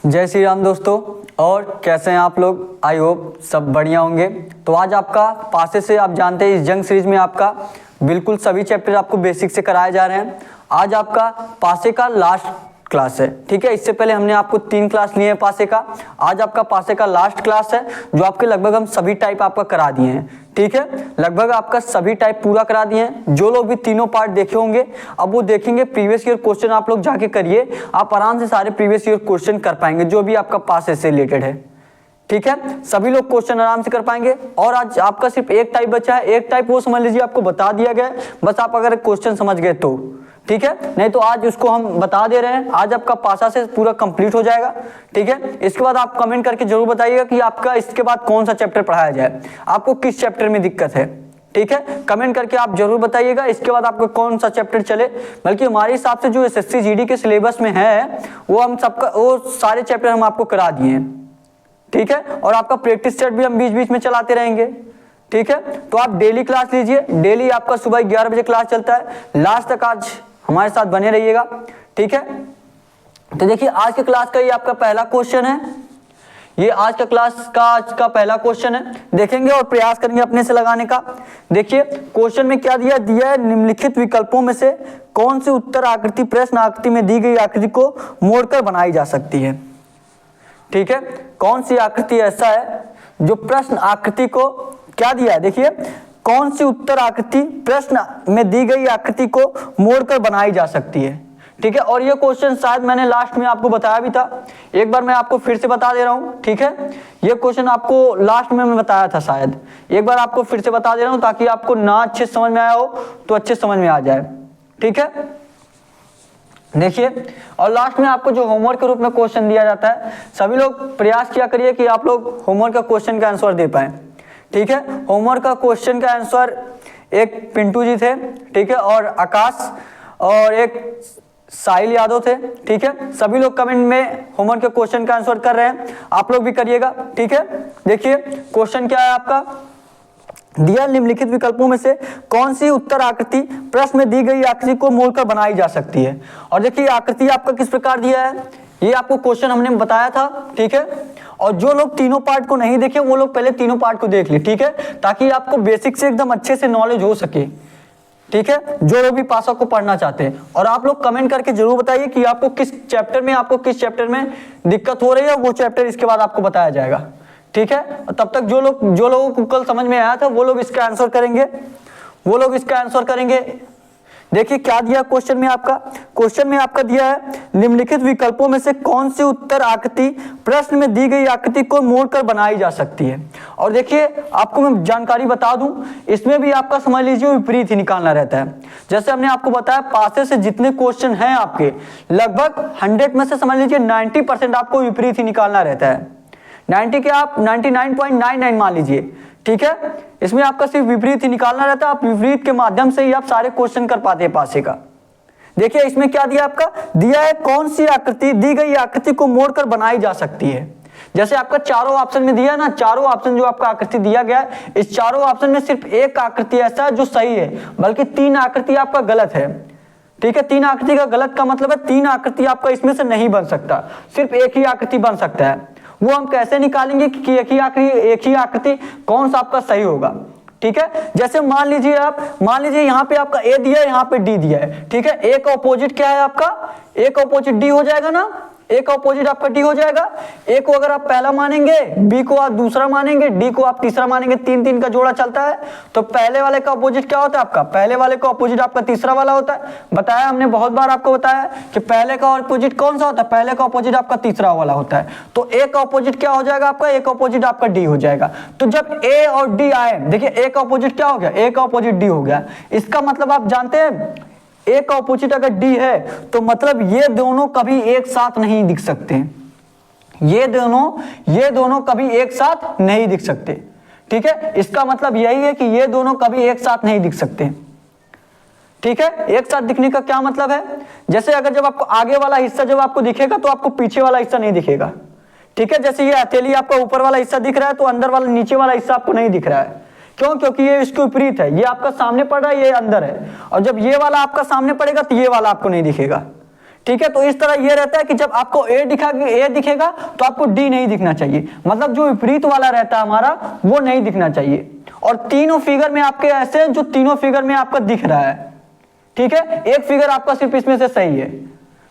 जय श्री राम दोस्तों। और कैसे हैं आप लोग? आई होप सब बढ़िया होंगे। तो आज आपका पासे से, आप जानते हैं इस जंग सीरीज में आपका बिल्कुल सभी चैप्टर आपको बेसिक से कराए जा रहे हैं। आज आपका पासे का लास्ट क्लास है, ठीक है। इससे पहले हमने आपको 3 क्लास लिए हैं पासे का। आज आपका पासे का लास्ट क्लास है, जो आपके लगभग हम सभी टाइप आपका करा दिए हैं, ठीक है। लगभग आपका सभी टाइप पूरा करा दिए हैं। जो लोग भी तीनों पार्ट देखे होंगे अब वो देखेंगे। प्रीवियस ईयर क्वेश्चन आप लोग जाके करिए, आप आराम से सारे प्रीवियस ईयर क्वेश्चन कर पाएंगे जो भी आपका पासे से रिलेटेड है, ठीक है। सभी लोग क्वेश्चन आराम से कर पाएंगे। और आज आपका सिर्फ एक टाइप बचा है। एक टाइप वो समझ लीजिए आपको बता दिया गया है, बस आप अगर क्वेश्चन समझ गए तो, ठीक है। नहीं तो आज उसको हम बता दे रहे हैं। आज आपका पासा से पूरा कंप्लीट हो जाएगा, ठीक है। इसके बाद आप कमेंट करके जरूर बताइएगा कि आपका इसके बाद कौन सा चैप्टर पढ़ाया जाए, आपको किस चैप्टर में दिक्कत है, ठीक है। कमेंट करके आप जरूर बताइएगा इसके बाद आपको कौन सा चैप्टर चले। बल्कि हमारे हिसाब से जो एसएससी जीडी के सिलेबस में है वो हम सबका वो सारे चैप्टर हम आपको करा दिए हैं, ठीक है। और आपका प्रैक्टिस सेट भी हम बीच बीच में चलाते रहेंगे, ठीक है। तो आप डेली क्लास लीजिए। डेली आपका सुबह 11 बजे क्लास चलता है। लास्ट तक आज हमारे साथ बने रहिएगा, ठीक है। तो देखिए आज के क्लास का ये आपका पहला क्वेश्चन है। ये आज का क्लास का आज का पहला क्वेश्चन है। देखेंगे और प्रयास करेंगे अपने से लगाने का। देखिए क्वेश्चन में क्या दिया है, निम्नलिखित विकल्पों में से कौन सी उत्तर आकृति प्रश्न आकृति में दी गई आकृति को मोड़कर बनाई जा सकती है, ठीक है। कौन सी आकृति ऐसा है जो प्रश्न आकृति को क्या दिया है, देखिए कौन सी उत्तर आकृति प्रश्न में दी गई आकृति को मोड़कर बनाई जा सकती है, ठीक है। और ये क्वेश्चन शायद मैंने लास्ट में आपको बताया भी था, एक बार मैं आपको फिर से बता दे रहा हूं, ठीक है। ये क्वेश्चन आपको लास्ट में मैं बताया था शायद, एक बार आपको फिर से बता दे रहा हूं ताकि आपको ना अच्छे समझ में आया हो तो अच्छे समझ में आ जाए, ठीक है। देखिए और लास्ट में आपको जो होमवर्क के रूप में क्वेश्चन दिया जाता है, सभी लोग प्रयास किया करिए कि आप लोग होमवर्क का क्वेश्चन का आंसर दे पाए, ठीक है। होमवर्क का क्वेश्चन का आंसर एक पिंटू जी थे, ठीक है, और आकाश और एक साहिल यादव थे, ठीक है। सभी लोग कमेंट में होमवर्क के क्वेश्चन का आंसर कर रहे हैं, आप लोग भी करिएगा, ठीक है। देखिए क्वेश्चन क्या है आपका, दिया निम्नलिखित विकल्पों में से कौन सी उत्तर आकृति प्रश्न में दी गई आकृति को मोड़कर बनाई जा सकती है। और देखिए आकृति आपका किस प्रकार दिया है, ये आपको क्वेश्चन हमने बताया था, ठीक है। और जो लोग तीनों पार्ट को नहीं देखे वो लोग पहले तीनों पार्ट को देख ले, ठीक है, ताकि आपको बेसिक से एकदम अच्छे से नॉलेज हो सके, ठीक है। जो लोग भी पासा को पढ़ना चाहते हैं। और आप लोग कमेंट करके जरूर बताइए कि आपको किस चैप्टर में दिक्कत हो रही है, वो चैप्टर इसके बाद आपको बताया जाएगा, ठीक है। तब तक जो लोगों को कल समझ में आया था वो लोग इसका आंसर करेंगे, देखिए क्या दिया क्वेश्चन में आपका दिया है निम्नलिखित विकल्पों में से कौन सी उत्तर आकृति प्रश्न में दी गई आकृति को मोड़कर बनाई जा सकती है। और देखिए आपको मैं जानकारी बता दूं, इसमें भी आपका समझ लीजिए विपरीत ही निकालना रहता है। जैसे हमने आपको बताया पासे से जितने क्वेश्चन हैं आपके लगभग 100 में से समझ लीजिए 90% आपको विपरीत ही निकालना रहता है। 90 के आप 99.99 मान लीजिए, ठीक है। इसमें आपका सिर्फ विपरीत ही निकालना रहता है। आप विपरीत के माध्यम से ही आप सारे क्वेश्चन कर पाते हैं पासे का। देखिए इसमें क्या दिया दिया है कौन सी आकृति दी गई आकृति को मोड़कर बनाई जा सकती है। जैसे आपका चारों ऑप्शन में दिया ना, चारों ऑप्शन जो आपका आकृति दिया गया है, इस चारों ऑप्शन में सिर्फ एक आकृति ऐसा है जो सही है, बल्कि 3 आकृति आपका गलत है, ठीक है। 3 आकृति का गलत का मतलब है 3 आकृति आपका इसमें से नहीं बन सकता, सिर्फ एक ही आकृति बन सकता है। वो हम कैसे निकालेंगे कि एक ही आकृति कौन सा आपका सही होगा, ठीक है। जैसे मान लीजिए यहाँ पे आपका ए दिया है, यहाँ पे डी दिया है, ठीक है। ए का ऑपोजिट क्या है आपका, ए का ऑपोजिट डी हो जाएगा ना, ए का ऑपोजिट आपका डी हो जाएगा। ए को अगर आप पहला मानेंगे, बी को आप दूसरा मानेंगे, डी को आप तीसरा मानेंगे, 3-3 का जोड़ा चलता है। तो पहले वाले का ऑपोजिट क्या होता है आपका, पहले वाले का ऑपोजिट आपका तीसरा वाला होता है। बताया हमने बहुत बार आपको बताया कि पहले का ऑपोजिट कौन सा होता है, पहले का ऑपोजिट आपका तीसरा वाला होता है। तो ए का ऑपोजिट क्या हो जाएगा आपका, ए का ऑपोजिट आपका डी हो जाएगा। तो जब ए और डी आए, देखिए ए का ऑपोजिट क्या हो गया, ए का ऑपोजिट डी हो गया। इसका मतलब आप जानते हैं ए का ऑपोजिट अगर डी है तो मतलब ये दोनों कभी एक साथ नहीं दिख सकते, ये दोनों कभी एक साथ नहीं दिख सकते, ठीक है। इसका मतलब यही है कि ये दोनों कभी एक साथ नहीं दिख सकते, ठीक है। एक साथ दिखने का क्या मतलब है, जैसे अगर जब आपको आगे वाला हिस्सा जब आपको दिखेगा तो आपको पीछे वाला हिस्सा नहीं दिखेगा, ठीक है। जैसे ये हथेली आपका ऊपर वाला हिस्सा दिख रहा है तो अंदर वाला नीचे वाला हिस्सा आपको नहीं दिख रहा है, क्यों, क्योंकि ये इसके विपरीत है। ये आपका सामने पड़ रहा है, ये अंदर है, और जब ये वाला आपका सामने पड़ेगा तो ये वाला आपको नहीं दिखेगा, ठीक है। तो इस तरह ये रहता है कि जब आपको ए दिखेगा तो आपको डी नहीं दिखना चाहिए, मतलब जो विपरीत वाला रहता है हमारा वो नहीं दिखना चाहिए। और तीनों फिगर में आपके ऐसे हैं जो तीनों फिगर में आपका दिख रहा है, ठीक है। एक फिगर आपका सिर्फ इसमें से सही है।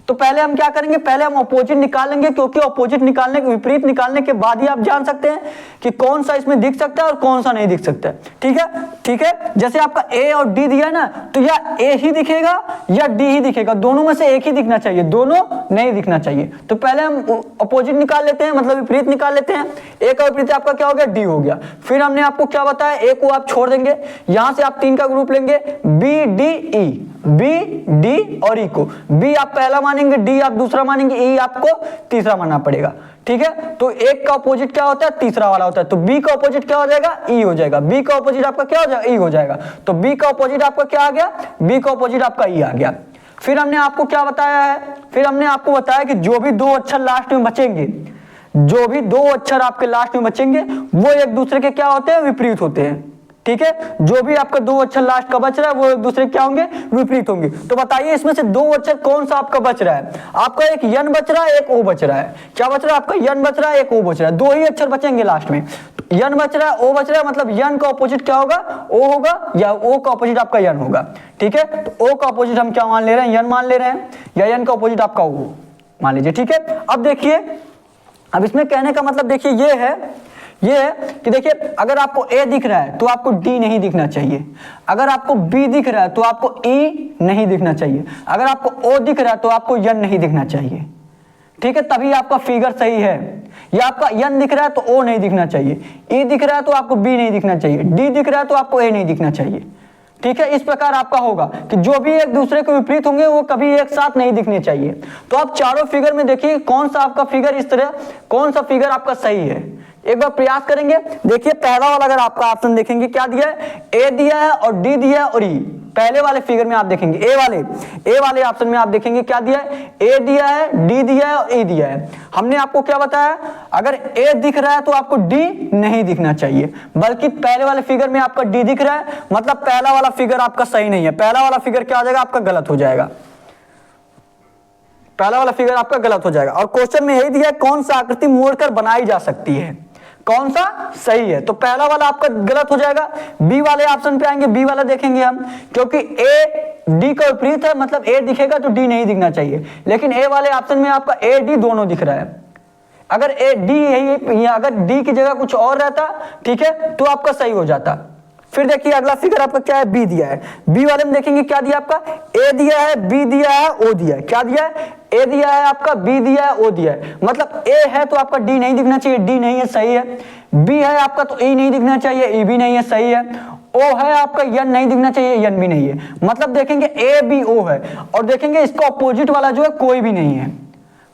तो पहले हम क्या करेंगे, पहले हम अपोजिट निकालेंगे, क्योंकि अपोजिट निकालने के विपरीत निकालने के बाद ही आप जान सकते हैं कि कौन सा इसमें दिख सकता है और कौन सा नहीं दिख सकता है, ठीक है। ठीक है, जैसे आपका ए और डी दिया है ना, तो या ए ही दिखेगा या डी ही दिखेगा, दोनों में से एक ही दिखना चाहिए, दोनों नहीं दिखना चाहिए। तो पहले हम अपोजिट निकाल लेते हैं, मतलब विपरीत निकाल लेते हैं। ए का विपरीत आपका क्या हो गया, डी हो गया। फिर हमने आपको क्या बताया, ए को आप छोड़ देंगे, यहां से आप 3 का ग्रुप लेंगे, B D E, B D और ई को, बी आप पहला मानेंगे, डी आप दूसरा मानेंगे, ई आपको तीसरा मानना पड़ेगा, ठीक है। तो एक का अपोजिट क्या होता है, तीसरा वाला होता है। तो बी का अपोजिट क्या हो जाएगा, ई हो जाएगा। बी का अपोजिट आपका क्या हो जाएगा, ई हो जाएगा। तो बी का अपोजिट आपका क्या आ गया, बी का अपोजिट आपका ई आ गया। फिर हमने आपको क्या बताया है, फिर हमने आपको बताया कि जो भी 2 अक्षर लास्ट में बचेंगे, जो भी 2 अक्षर आपके लास्ट में बचेंगे वो एक दूसरे के क्या होते हैं, विपरीत होते हैं, ठीक है। जो भी आपका 2 अक्षर लास्ट का बच रहा है वो एक दूसरे क्या होंगे, विपरीत होंगे। तो बताइए इसमें से 2 अक्षर कौन सा आपका बच रहा है, आपका एक यन बच रहा है, एक ओ बच रहा है। क्या बच रहा है, आपका यन बच रहा है, एक ओ बच रहा है, 2 ही अक्षर बचेंगे लास्ट में। यन बच रहा है, ओ बच रहा है, मतलब यन का ऑपोजिट क्या होगा, ओ होगा, या ओ का ऑपोजिट आपका यन होगा, ठीक है। तो ओ का ऑपोजिट हम क्या मान ले रहे हैं, यन मान ले रहे हैं, या यन का ऑपोजिट आपका ओ मान लीजिए, ठीक है। अब देखिए, अब इसमें कहने का मतलब देखिए ये है कि देखिए अगर आपको ए दिख रहा है तो आपको डी नहीं दिखना चाहिए, अगर आपको बी दिख रहा है तो आपको ई नहीं दिखना चाहिए, अगर आपको ओ दिख रहा है तो आपको यन नहीं दिखना चाहिए, ठीक है। तभी आपका फिगर सही है। या आपका यन दिख रहा है तो ओ नहीं दिखना चाहिए, ई दिख रहा है तो आपको बी नहीं दिखना चाहिए, डी दिख रहा है तो आपको ए नहीं दिखना चाहिए, ठीक है। इस प्रकार आपका होगा कि जो भी एक दूसरे के विपरीत होंगे वो कभी एक साथ नहीं दिखने चाहिए। तो आप चारों फिगर में देखिए कौन सा आपका फिगर इस तरह, कौन सा फिगर आपका सही है, एक बार प्रयास करेंगे। देखिए पहला वाला अगर आपका ऑप्शन देखेंगे क्या दिया है, ए दिया है और डी दिया है और ई। पहले वाले फिगर में आप देखेंगे ए वाले ऑप्शन में आप देखेंगे क्या दिया है, ए दिया है, डी दिया है और ई दिया है। हमने आपको क्या बताया, अगर ए दिख रहा है तो आपको डी नहीं दिखना चाहिए, बल्कि पहले वाले फिगर में आपका डी दिख रहा है, मतलब पहला वाला फिगर आपका सही नहीं है, पहला वाला फिगर क्या हो जाएगा, आपका गलत हो जाएगा, पहला वाला फिगर आपका गलत हो जाएगा। और क्वेश्चन में यही दिया है कौन सा आकृति मोड़कर बनाई जा सकती है, कौन सा सही है। तो पहला वाला आपका गलत हो जाएगा। बी वाले ऑप्शन पे आएंगे, बी वाला देखेंगे हम, क्योंकि ए डी का विपरीत है, मतलब ए दिखेगा तो डी नहीं दिखना चाहिए, लेकिन ए वाले ऑप्शन में आपका ए डी दोनों दिख रहा है। अगर ए डी यही, अगर डी की जगह कुछ और रहता, ठीक है, तो आपका सही हो जाता। फिर देखिए अगला फिगर आपका क्या है, बी दिया है। बी वाले में देखेंगे क्या दिया आपका, ए दिया है, बी दिया है, ओ दिया है। क्या दिया है, ए दिया है आपका, बी दिया है, ओ दिया है, मतलब ए है तो आपका डी नहीं दिखना चाहिए, डी नहीं है, सही है। बी है आपका तो ई नहीं दिखना चाहिए, ई भी नहीं है, सही है। ओ है आपका, यन नहीं दिखना चाहिए, यन भी नहीं है, मतलब देखेंगे ए बी ओ है। और देखेंगे इसका अपोजिट वाला जो है कोई भी नहीं है,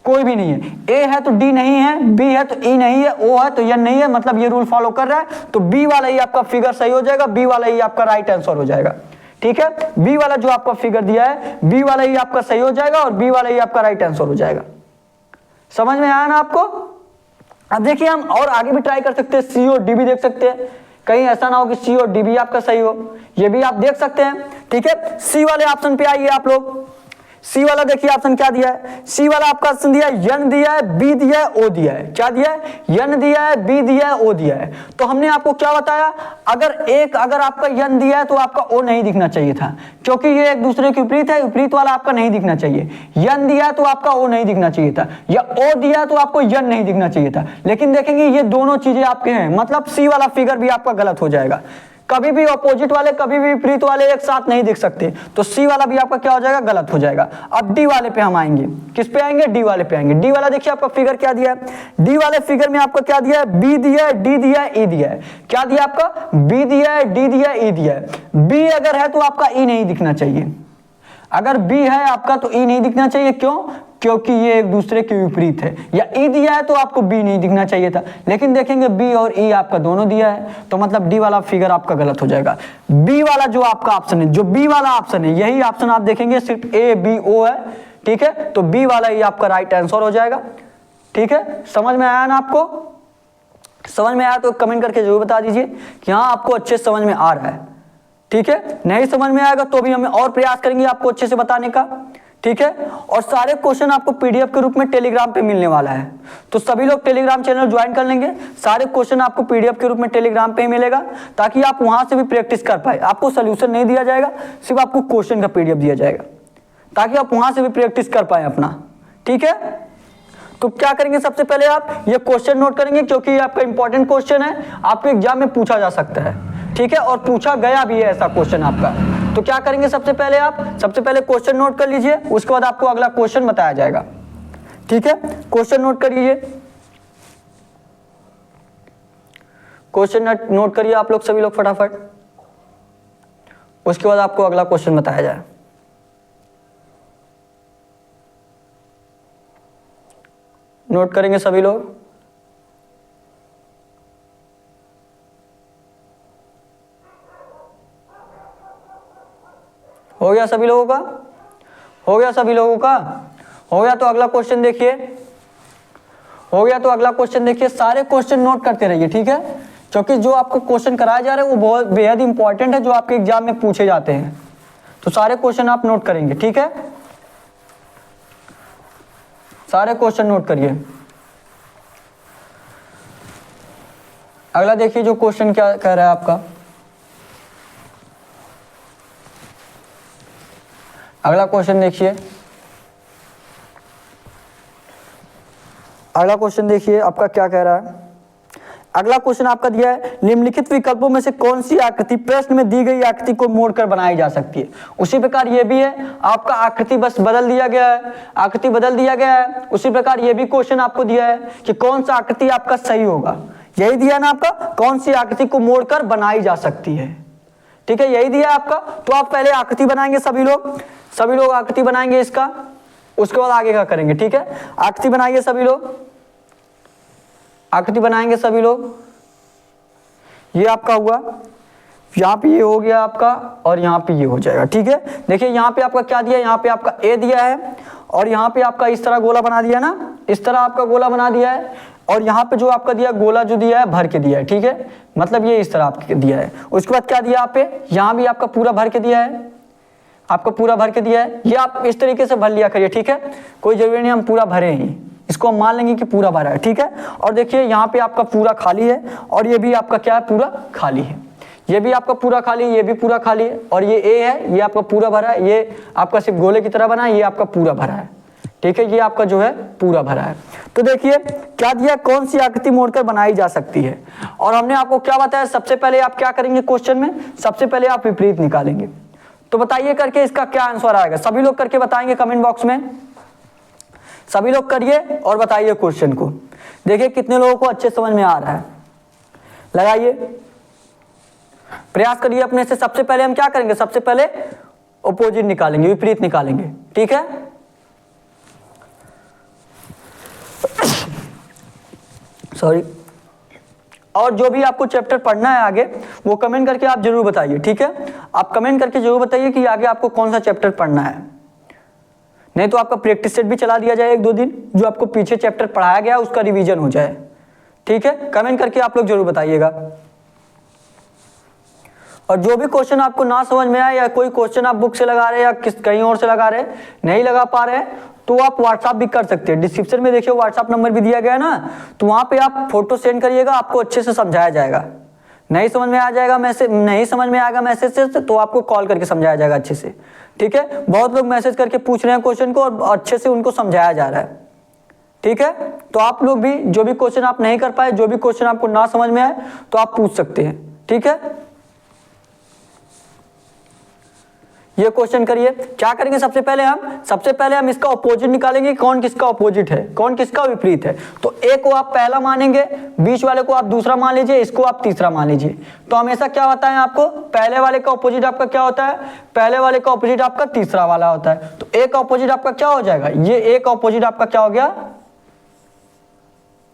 कोई भी नहीं है। ए है तो डी नहीं है, बी है तो ई नहीं है, ओ है तो यन नहीं है, मतलब ये रूल फॉलो कर रहा है। तो बी वाला ही आपका फिगर सही हो जाएगा, बी वाला ही आपका राइट आंसर हो जाएगा, ठीक है। बी वाला जो आपका फिगर दिया है, बी वाला ही आपका सही हो जाएगा और बी वाला ही आपका राइट आंसर हो जाएगा। समझ में आया ना आपको। अब देखिए हम और आगे भी ट्राई कर सकते हैं, सी और डी भी देख सकते हैं, कहीं ऐसा ना हो कि सी और डी भी आपका सही हो, ये भी आप देख सकते हैं, ठीक है। सी वाले ऑप्शन पे आइए आप लोग। सी वाला देखिए ऑप्शन क्या दिया है, सी वाला आपका ऑप्शन दिया है, यन दिया है, बी दिया है, ओ दिया है। क्या दिया है, यन दिया है, बी दिया है, ओ दिया है। तो हमने आपको क्या बताया, अगर आपका यन दिया है तो आपका ओ नहीं दिखना चाहिए था, क्योंकि ये एक दूसरे के विपरीत है, विपरीत वाला आपका नहीं दिखना चाहिए। यन दिया है तो आपका ओ नहीं दिखना चाहिए था, या ओ दिया है तो आपको यन नहीं दिखना चाहिए था। लेकिन देखेंगे ये दोनों चीजें आपके हैं, मतलब सी वाला फिगर भी आपका गलत हो जाएगा। कभी भी ऑपोजिट वाले, कभी भी विपरीत वाले एक साथ नहीं दिख सकते, तो सी वाला भी आपका क्या हो जाएगा, गलत हो जाएगा। अब डी वाले पे हम आएंगे, किस पे आएंगे, डी वाले पे आएंगे। डी वाला देखिए आपका फिगर क्या दिया है, डी वाले फिगर में आपका क्या दिया है, बी दिया है, डी दिया है, ई दिया है। क्या दिया आपका, बी दिया है, डी दिया है, ई दिया है। बी अगर है तो आपका ई नहीं दिखना चाहिए, अगर बी है आपका तो ई नहीं दिखना चाहिए, क्यों, क्योंकि ये एक दूसरे के विपरीत है। या ई दिया है तो आपको बी नहीं दिखना चाहिए था, लेकिन देखेंगे बी और ई आपका दोनों दिया है, तो मतलब डी वाला फिगर आपका गलत हो जाएगा। बी वाला जो आपका ऑप्शन है, जो बी वाला ऑप्शन है, यही ऑप्शन आप देखेंगे सिर्फ ए बी ओ है, ठीक है, तो बी वाला ही आपका राइट आंसर हो जाएगा, ठीक है। समझ में आया ना आपको, समझ में आया तो कमेंट करके जरूर बता दीजिए कि हाँ आपको अच्छे से समझ में आ रहा है, ठीक है। नहीं समझ में आएगा तो भी हमें और प्रयास करेंगे आपको अच्छे से बताने का, ठीक है। और सारे क्वेश्चन आपको पीडीएफ के रूप में टेलीग्राम पे मिलने वाला है, तो सभी लोग टेलीग्राम चैनल ज्वाइन कर लेंगे। सारे क्वेश्चन आपको पीडीएफ के रूप में टेलीग्राम पे ही मिलेगा, ताकि आप वहां से भी प्रैक्टिस कर पाए। आपको सोल्यूशन नहीं दिया जाएगा, सिर्फ आपको क्वेश्चन का पीडीएफ दिया जाएगा, ताकि आप वहां से भी प्रैक्टिस कर पाए अपना, ठीक है। तो क्या करेंगे, सबसे पहले आप ये क्वेश्चन नोट करेंगे, क्योंकि ये आपका इंपॉर्टेंट क्वेश्चन है, आपके एग्जाम में पूछा जा सकता है, ठीक है, और पूछा गया भी है ऐसा क्वेश्चन आपका। तो क्या करेंगे, सबसे पहले क्वेश्चन नोट कर लीजिए, उसके बाद आपको अगला क्वेश्चन बताया जाएगा, ठीक है। क्वेश्चन नोट कर लीजिए, क्वेश्चन नोट करिए आप लोग, सभी लोग फटाफट, उसके बाद आपको अगला क्वेश्चन बताया जाए। नोट करेंगे सभी लोग। हो गया सभी लोगों का? हो गया सभी लोगों का? हो गया तो अगला क्वेश्चन देखिए, हो गया तो अगला क्वेश्चन देखिए। सारे क्वेश्चन नोट करते रहिए, ठीक है, क्योंकि जो आपको क्वेश्चन कराया जा रहा है वो बहुत बेहद इंपॉर्टेंट है, जो आपके एग्जाम में पूछे जाते हैं। तो सारे क्वेश्चन आप नोट करेंगे, ठीक है, सारे क्वेश्चन नोट करिए। अगला देखिए जो क्वेश्चन क्या कह रहा है आपका। अगला क्वेश्चन देखिए, अगला क्वेश्चन देखिए आपका क्या कह रहा है। अगला क्वेश्चन आपका दिया है, निम्नलिखित विकल्पों में से कौन सी आकृति प्रश्न में दी गई आकृति को मोड़कर बनाई जा सकती है। उसी प्रकार ये भी है, आपका आकृति बस बदल दिया गया है, आकृति बदल दिया गया है। उसी प्रकार ये भी क्वेश्चन आपको दिया है कि कौन सा आकृति आपका सही होगा, यही दिया ना आपका, कौन सी आकृति को मोड़कर बनाई जा सकती है, ठीक है, यही दिया आपका। तो आप पहले आकृति बनाएंगे, सभी लोग आकृति बनाएंगे इसका, उसके बाद आगे का करेंगे, ठीक है। आकृति बनाइए सभी लोग, आकृति बनाएंगे सभी लोग। ये आपका हुआ, यहाँ पे ये हो गया आपका, और यहाँ पे ये हो जाएगा, ठीक है। देखिए यहाँ पे आपका क्या दिया है, यहाँ पे आपका ए दिया है, और यहाँ पे आपका इस तरह गोला बना दिया ना, इस तरह आपका गोला बना दिया है, और यहाँ पे जो आपका दिया गोला जो दिया है भर के दिया है, ठीक है, मतलब ये इस तरह आपके दिया है। उसके बाद क्या दिया आप पे, यहाँ भी आपका पूरा भर के दिया है, आपका पूरा भर के दिया है। ये आप इस तरीके से भर लिया करिए, ठीक है, कोई जरूरी नहीं हम पूरा भरे ही, इसको हम मान लेंगे कि पूरा भरा है, ठीक है। और देखिए यहाँ पे आपका पूरा खाली है, और ये भी आपका क्या है, पूरा खाली है, ये भी आपका पूरा खाली है, ये भी पूरा खाली है, और ये ए है, ये आपका पूरा भरा है, ये आपका सिर्फ गोले की तरह बना है, ये आपका पूरा भरा है, ठीक है, ये आपका जो है पूरा भरा है। तो देखिए क्या दिया, कौन सी आकृति मोड़कर बनाई जा सकती है, और हमने आपको क्या बताया, सबसे पहले आप क्या करेंगे क्वेश्चन में, सबसे पहले आप विपरीत निकालेंगे। तो बताइए करके इसका क्या आंसर आएगा, सभी लोग करके बताएंगे कमेंट बॉक्स में, सभी लोग करिए और बताइए क्वेश्चन को। देखिए कितने लोगों को अच्छे समझ में आ रहा है, लगाइए, प्रयास करिए अपने से। सबसे पहले हम क्या करेंगे, सबसे पहले अपोजिट निकालेंगे, विपरीत निकालेंगे, ठीक है। सॉरी। और जो भी आपको चैप्टर पढ़ना है आगे, वो कमेंट करके आप जरूर बताइए, ठीक है, आप कमेंट करके जरूर बताइए कि आगे आपको कौन सा चैप्टर पढ़ना है। नहीं तो आपका प्रैक्टिस सेट भी चला दिया जाए 1-2 दिन, जो आपको पीछे चैप्टर पढ़ाया गया उसका रिवीजन हो जाए, ठीक है। कमेंट करके आप लोग जरूर बताइएगा। और जो भी क्वेश्चन आपको ना समझ में आए, या कोई क्वेश्चन आप बुक से लगा रहे हैं या कहीं और से लगा रहे हैं, नहीं लगा पा रहे हैं, तो आप व्हाट्सएप भी कर सकते हैं। डिस्क्रिप्शन में देखिए व्हाट्सएप नंबर भी दिया गया है ना, तो वहां पे आप फोटो सेंड करिएगा, आपको अच्छे से समझाया जाएगा। नहीं समझ में आ जाएगा मैसेज, नहीं समझ में आएगा मैसेज से, तो आपको कॉल करके समझाया जाएगा अच्छे से, ठीक है। बहुत लोग मैसेज करके पूछ रहे हैं क्वेश्चन को, और अच्छे से उनको समझाया जा रहा है, ठीक है। तो आप लोग भी जो भी क्वेश्चन आप नहीं कर पाए, जो भी क्वेश्चन आपको ना समझ में आए, तो आप पूछ सकते हैं, ठीक है। ये क्वेश्चन करिए, क्या करेंगे, सबसे पहले हम इसका अपोजिट निकालेंगे, कौन किसका अपोजिट है, कौन किसका विपरीत है। तो ए को आप पहला मानेंगे, बीच वाले को आप दूसरा मान लीजिए, इसको आप तीसरा मान लीजिए। तो हमेशा क्या होता है आपको, पहले वाले का अपोजिट आपका क्या होता है, पहले वाले का अपोजिट आपका तीसरा वाला होता है। तो ए का अपोजिट आपका क्या हो जाएगा, ये ए का अपोजिट आपका क्या हो गया,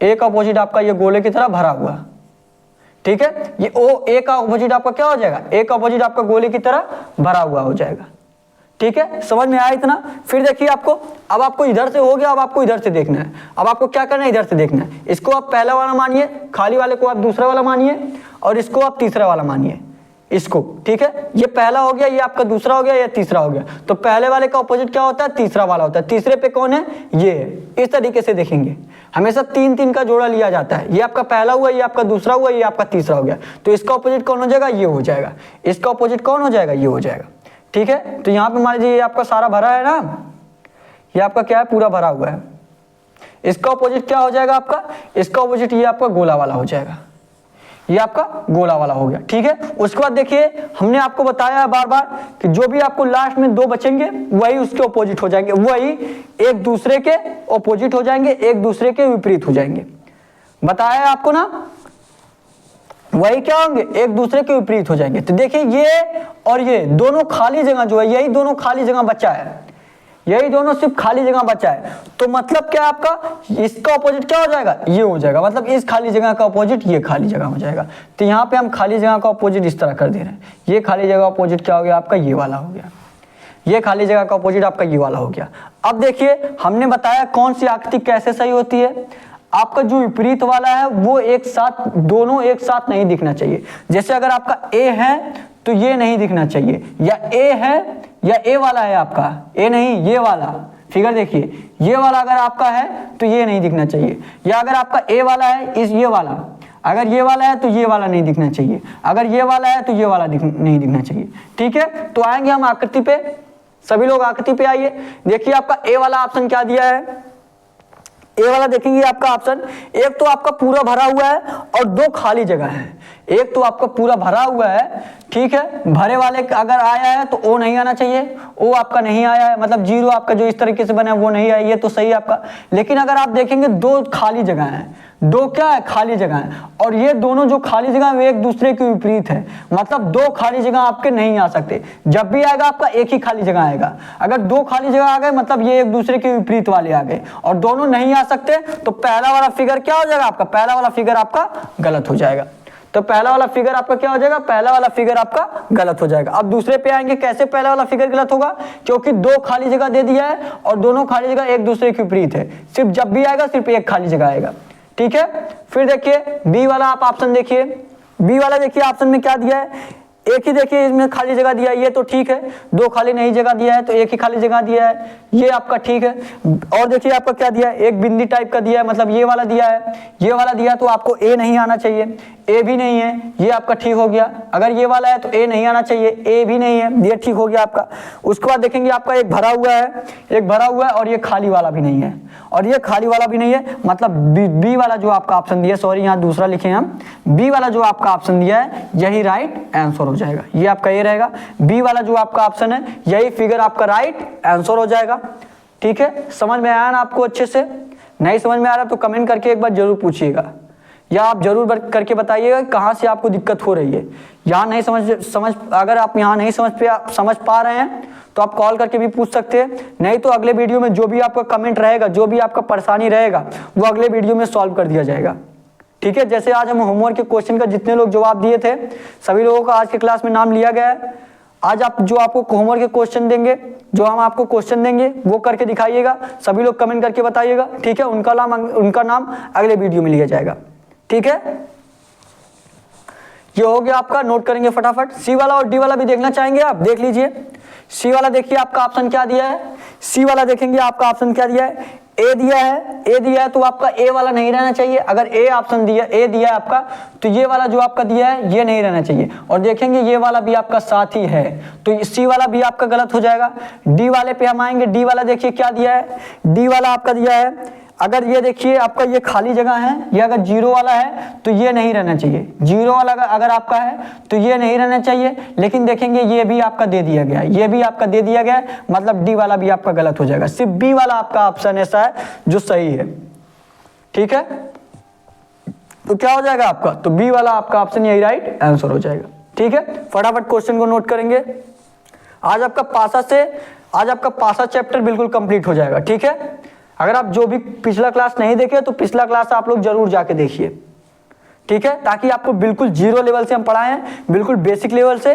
ए का अपोजिट आपका ये गोले की तरह भरा हुआ, ठीक है। ये ओ ए का अपोजिट आपका क्या हो जाएगा, ए का अपोजिट आपका गोले की तरह भरा हुआ हो जाएगा, ठीक है। समझ में आया इतना। फिर देखिए आपको, अब आपको इधर से हो गया, अब आपको इधर से देखना है। अब आपको क्या करना है, इधर से देखना है। इसको आप पहला वाला मानिए, खाली वाले को आप दूसरा वाला मानिए, और इसको आप तीसरा वाला मानिए। इसको, ठीक है। ये पहला हो गया, ये आपका दूसरा हो गया, ये तीसरा हो गया। तो पहले वाले का ऑपोजिट क्या होता है? तीसरा वाला होता है। तीसरे पे कौन है? ये है। इस तरीके से देखेंगे, हमेशा 3-3 का जोड़ा लिया जाता है। ये आपका पहला हुआ, ये आपका दूसरा हुआ, ये आपका तीसरा हो गया। तो इसका ऑपोजिट कौन हो जाएगा? ये हो जाएगा। इसका ऑपोजिट कौन हो जाएगा? ये हो जाएगा, ठीक है। तो यहाँ पे मान लीजिए ये आपका सारा भरा है ना, ये आपका क्या है? पूरा भरा हुआ है। इसका ऑपोजिट क्या हो जाएगा आपका? इसका ऑपोजिट ये आपका गोला वाला हो जाएगा। ये आपका गोला वाला हो गया, ठीक है। उसके बाद देखिए हमने आपको बताया है बार बार कि जो भी आपको लास्ट में 2 बचेंगे वही उसके ऑपोजिट हो जाएंगे, वही एक दूसरे के ऑपोजिट हो जाएंगे, एक दूसरे के विपरीत हो जाएंगे। बताया है आपको ना, वही क्या होंगे? एक दूसरे के विपरीत हो जाएंगे। तो देखिए ये और ये दोनों खाली जगह जो है, यही दोनों खाली जगह बचा है, यही दोनों सिर्फ खाली जगह बचा है। तो मतलब क्या आपका? इसका ऑपोजिट क्या हो जाएगा? ये हो जाएगा। मतलब इस खाली जगह का ऑपोजिट ये खाली जगह हो जाएगा। तो यहाँ पे हम खाली जगह का ऑपोजिट इस तरह कर दे रहे हैं। ये खाली जगह ऑपोजिट क्या हो गया आपका? ये वाला हो गया। ये खाली जगह का ऑपोजिट आपका ये वाला हो गया। अब देखिए हमने बताया कौन सी आकृति कैसे सही होती है। आपका जो विपरीत वाला है वो एक साथ, दोनों एक साथ नहीं दिखना चाहिए। जैसे अगर आपका ए है तो ये नहीं दिखना चाहिए, या ए है या ए वाला है आपका, ए नहीं ये वाला फिगर देखिए, ये वाला अगर आपका है तो ये नहीं दिखना चाहिए। या अगर आपका ए वाला है, इस ये वाला, अगर ये वाला है तो ये वाला नहीं दिखना चाहिए, अगर ये वाला है तो ये वाला नहीं दिखना चाहिए, ठीक है। तो आएंगे हम आकृति पे, सभी लोग आकृति पे आइए। देखिए आपका ए वाला ऑप्शन क्या दिया है? ए वाला देखेंगे आपका ऑप्शन, एक तो आपका पूरा भरा हुआ है और 2 खाली जगह है। एक तो आपका पूरा भरा हुआ है, ठीक है, भरे वाले अगर आया है तो ओ नहीं आना चाहिए, ओ आपका नहीं आया है, मतलब 0 आपका जो इस तरीके से बना है वो नहीं आया, ये तो सही है आपका। लेकिन अगर आप देखेंगे 2 खाली जगह है, 2 क्या है? खाली जगह है, और ये दोनों जो खाली जगह है वे एक दूसरे के विपरीत है। मतलब 2 खाली जगह आपके नहीं आ सकते। जब भी आएगा आपका एक ही खाली जगह आएगा। अगर 2 खाली जगह आ गए मतलब ये एक दूसरे के विपरीत वाले आ गए, और दोनों नहीं आ सकते, तो पहला वाला फिगर क्या हो जाएगा आपका? पहला वाला फिगर आपका गलत हो जाएगा। तो पहला वाला फिगर आपका क्या हो जाएगा? पहला वाला फिगर आपका गलत हो जाएगा। अब दूसरे पे आएंगे, कैसे पहला वाला फिगर गलत होगा? क्योंकि 2 खाली जगह दे दिया है और दोनों खाली जगह एक दूसरे के विपरीत है। सिर्फ जब भी आएगा सिर्फ एक खाली जगह आएगा, ठीक है। फिर देखिए बी वाला आप ऑप्शन देखिए, बी वाला देखिए ऑप्शन में क्या दिया है? एक ही देखिए इसमें खाली जगह दिया है, ये तो ठीक है। 2 खाली नहीं जगह दिया है तो एक ही खाली जगह दिया है, ये आपका ठीक है। और देखिए आपका क्या दिया है? एक बिंदी टाइप का दिया है, मतलब ये वाला दिया है, ये वाला दिया है, तो आपको ए नहीं आना चाहिए, ए भी नहीं है, ये आपका ठीक हो गया। अगर ये वाला है तो ए नहीं आना चाहिए, ए भी नहीं है, ये ठीक हो गया आपका। उसके बाद देखेंगे आपका एक भरा हुआ है, एक भरा हुआ है और ये खाली वाला भी नहीं है, और ये खाली वाला भी नहीं है। मतलब बी वाला जो आपका ऑप्शन दिया, सॉरी यहाँ दूसरा लिखे हम, बी वाला जो आपका ऑप्शन दिया है यही राइट आंसर हो जाएगा। ये आपका ये रहेगा, बी वाला जो आपका ऑप्शन है यही फिगर आपका राइट आंसर हो जाएगा, ठीक है। समझ में आया ना आपको अच्छे से? नहीं समझ में आ रहा तो कमेंट करके एक बार जरूर पूछिएगा, या आप जरूर करके बताइएगा कहाँ से आपको दिक्कत हो रही है। यहाँ नहीं समझ अगर आप यहाँ नहीं समझ पा रहे हैं तो आप कॉल करके भी पूछ सकते हैं, नहीं तो अगले वीडियो में जो भी आपका कमेंट रहेगा, जो भी आपका परेशानी रहेगा वो अगले वीडियो में सॉल्व कर दिया जाएगा, ठीक है। जैसे आज हम होमवर्क के क्वेश्चन का जितने लोग जवाब दिए थे सभी लोगों का आज के क्लास में नाम लिया गया है। आज आप जो आपको होमवर्क के क्वेश्चन देंगे, जो हम आपको क्वेश्चन देंगे वो करके दिखाइएगा, सभी लोग कमेंट करके बताइएगा, ठीक है। उनका नाम अगले वीडियो में लिया जाएगा, ठीक है। ये हो गया आपका, नोट करेंगे फटाफट। सी वाला और डी वाला भी देखना चाहेंगे आप, देख लीजिए। सी वाला देखिए आपका ऑप्शन क्या दिया है, सी वाला देखेंगे आपका ऑप्शन क्या दिया है, ए दिया है, ए दिया है तो आपका ए वाला नहीं रहना चाहिए। अगर ए ऑप्शन दिया, ए दिया है आपका, तो ये वाला जो आपका दिया है ये नहीं रहना चाहिए। और देखेंगे ये वाला भी आपका साथ ही है, तो सी वाला भी आपका गलत हो जाएगा। डी वाले पे हम आएंगे, डी वाला देखिए क्या दिया है, डी वाला आपका दिया है, अगर ये देखिए आपका ये खाली जगह है, ये अगर 0 वाला है तो ये नहीं रहना चाहिए, 0 वाला अगर आपका है तो ये नहीं रहना चाहिए। लेकिन देखेंगे ये भी आपका दे दिया गया है, ये भी आपका दे दिया गया है, मतलब डी वाला भी आपका गलत हो जाएगा। सिर्फ बी वाला आपका ऑप्शन ऐसा है जो सही है, ठीक है। तो क्या हो जाएगा आपका? तो बी वाला आपका ऑप्शन यही राइट आंसर हो जाएगा, ठीक है। फटाफट क्वेश्चन को नोट करेंगे। आज आपका पासा चैप्टर बिल्कुल कंप्लीट हो जाएगा, ठीक है। अगर आप जो भी पिछला क्लास नहीं देखे तो पिछला क्लास आप लोग जरूर जाके देखिए, ठीक है, ताकि आपको बिल्कुल 0 लेवल से हम पढ़ाए हैं, बिल्कुल बेसिक लेवल से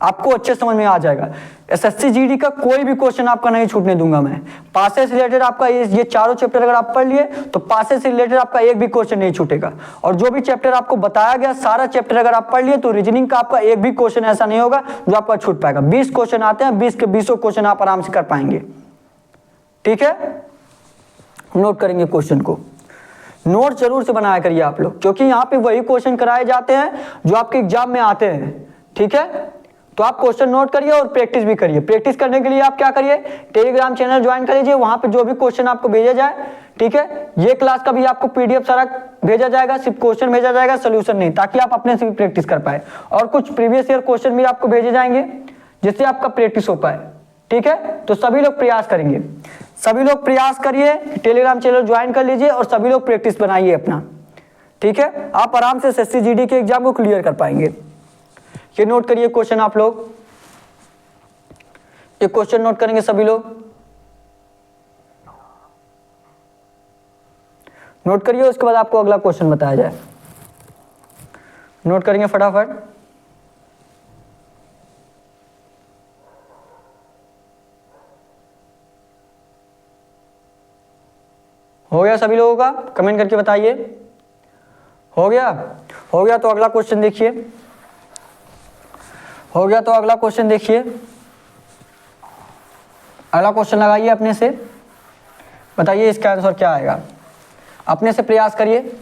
आपको अच्छे समझ में आ जाएगा। एसएससी जीडी का कोई भी क्वेश्चन आपका नहीं छूटने दूंगा मैं। पासेस से रिलेटेड आपका ये चारों चैप्टर अगर आप पढ़ लिए तो पासेस से रिलेटेड आपका एक भी क्वेश्चन नहीं छूटेगा। और जो भी चैप्टर आपको बताया गया सारा चैप्टर अगर आप पढ़ लिए तो रीजनिंग का आपका एक भी क्वेश्चन ऐसा नहीं होगा जो आपका छूट पाएगा। 20 क्वेश्चन आते हैं, 20 के 20 क्वेश्चन आप आराम से कर पाएंगे। ठीक है, नोट करेंगे क्वेश्चन को, नोट जरूर से बनाया करिए आप लोग, क्योंकि यहाँ पे वही क्वेश्चन कराए जाते हैं जो आपके एग्जाम में आते हैं। ठीक है, तो आप क्वेश्चन नोट करिए और प्रैक्टिस भी करिए। प्रैक्टिस करने के लिए आप क्या करिए, टेलीग्राम चैनल ज्वाइन कर लीजिए, वहां पे जो भी क्वेश्चन आपको भेजा जाए, ठीक है, ये क्लास का भी आपको पीडीएफ सारा भेजा जाएगा, सिर्फ क्वेश्चन भेजा जाएगा, सोल्यूशन नहीं, ताकि आप अपने से भी प्रैक्टिस कर पाए। और कुछ प्रीवियस ईयर क्वेश्चन भी आपको भेजे जाएंगे जिससे आपका प्रैक्टिस हो पाए। ठीक है, तो सभी लोग प्रयास करेंगे, सभी लोग प्रयास करिए, टेलीग्राम चैनल ज्वाइन कर लीजिए और सभी लोग प्रैक्टिस बनाइए अपना। ठीक है, आप आराम से एसएससी जीडी के एग्जाम को क्लियर कर पाएंगे। ये नोट करिए क्वेश्चन, आप लोग ये क्वेश्चन नोट करेंगे सभी लोग, नोट करिए, उसके बाद आपको अगला क्वेश्चन बताया जाए। नोट करेंगे फटाफट। हो गया सभी लोगों का? कमेंट करके बताइए। हो गया? हो गया तो अगला क्वेश्चन देखिए, हो गया तो अगला क्वेश्चन देखिए, अगला क्वेश्चन लगाइए अपने से, बताइए इसका आंसर क्या आएगा, अपने से प्रयास करिए।